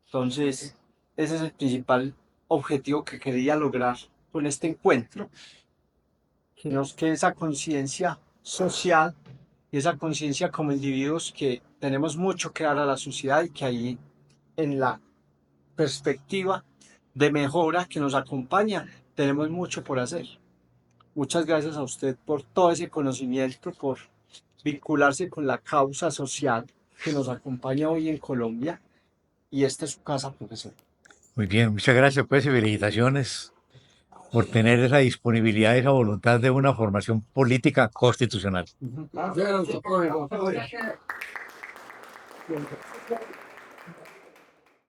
Entonces, ese es el principal objetivo que quería lograr con este encuentro, que nos quede esa conciencia social y esa conciencia como individuos que tenemos mucho que dar a la sociedad y que ahí en la perspectiva de mejora que nos acompaña tenemos mucho por hacer. Muchas gracias a usted por todo ese conocimiento, por vincularse con la causa social que nos acompaña hoy en Colombia. Y esta es su casa, profesor. Muy bien, muchas gracias pues y felicitaciones por tener esa disponibilidad, esa voluntad de una formación política constitucional. Gracias, profe.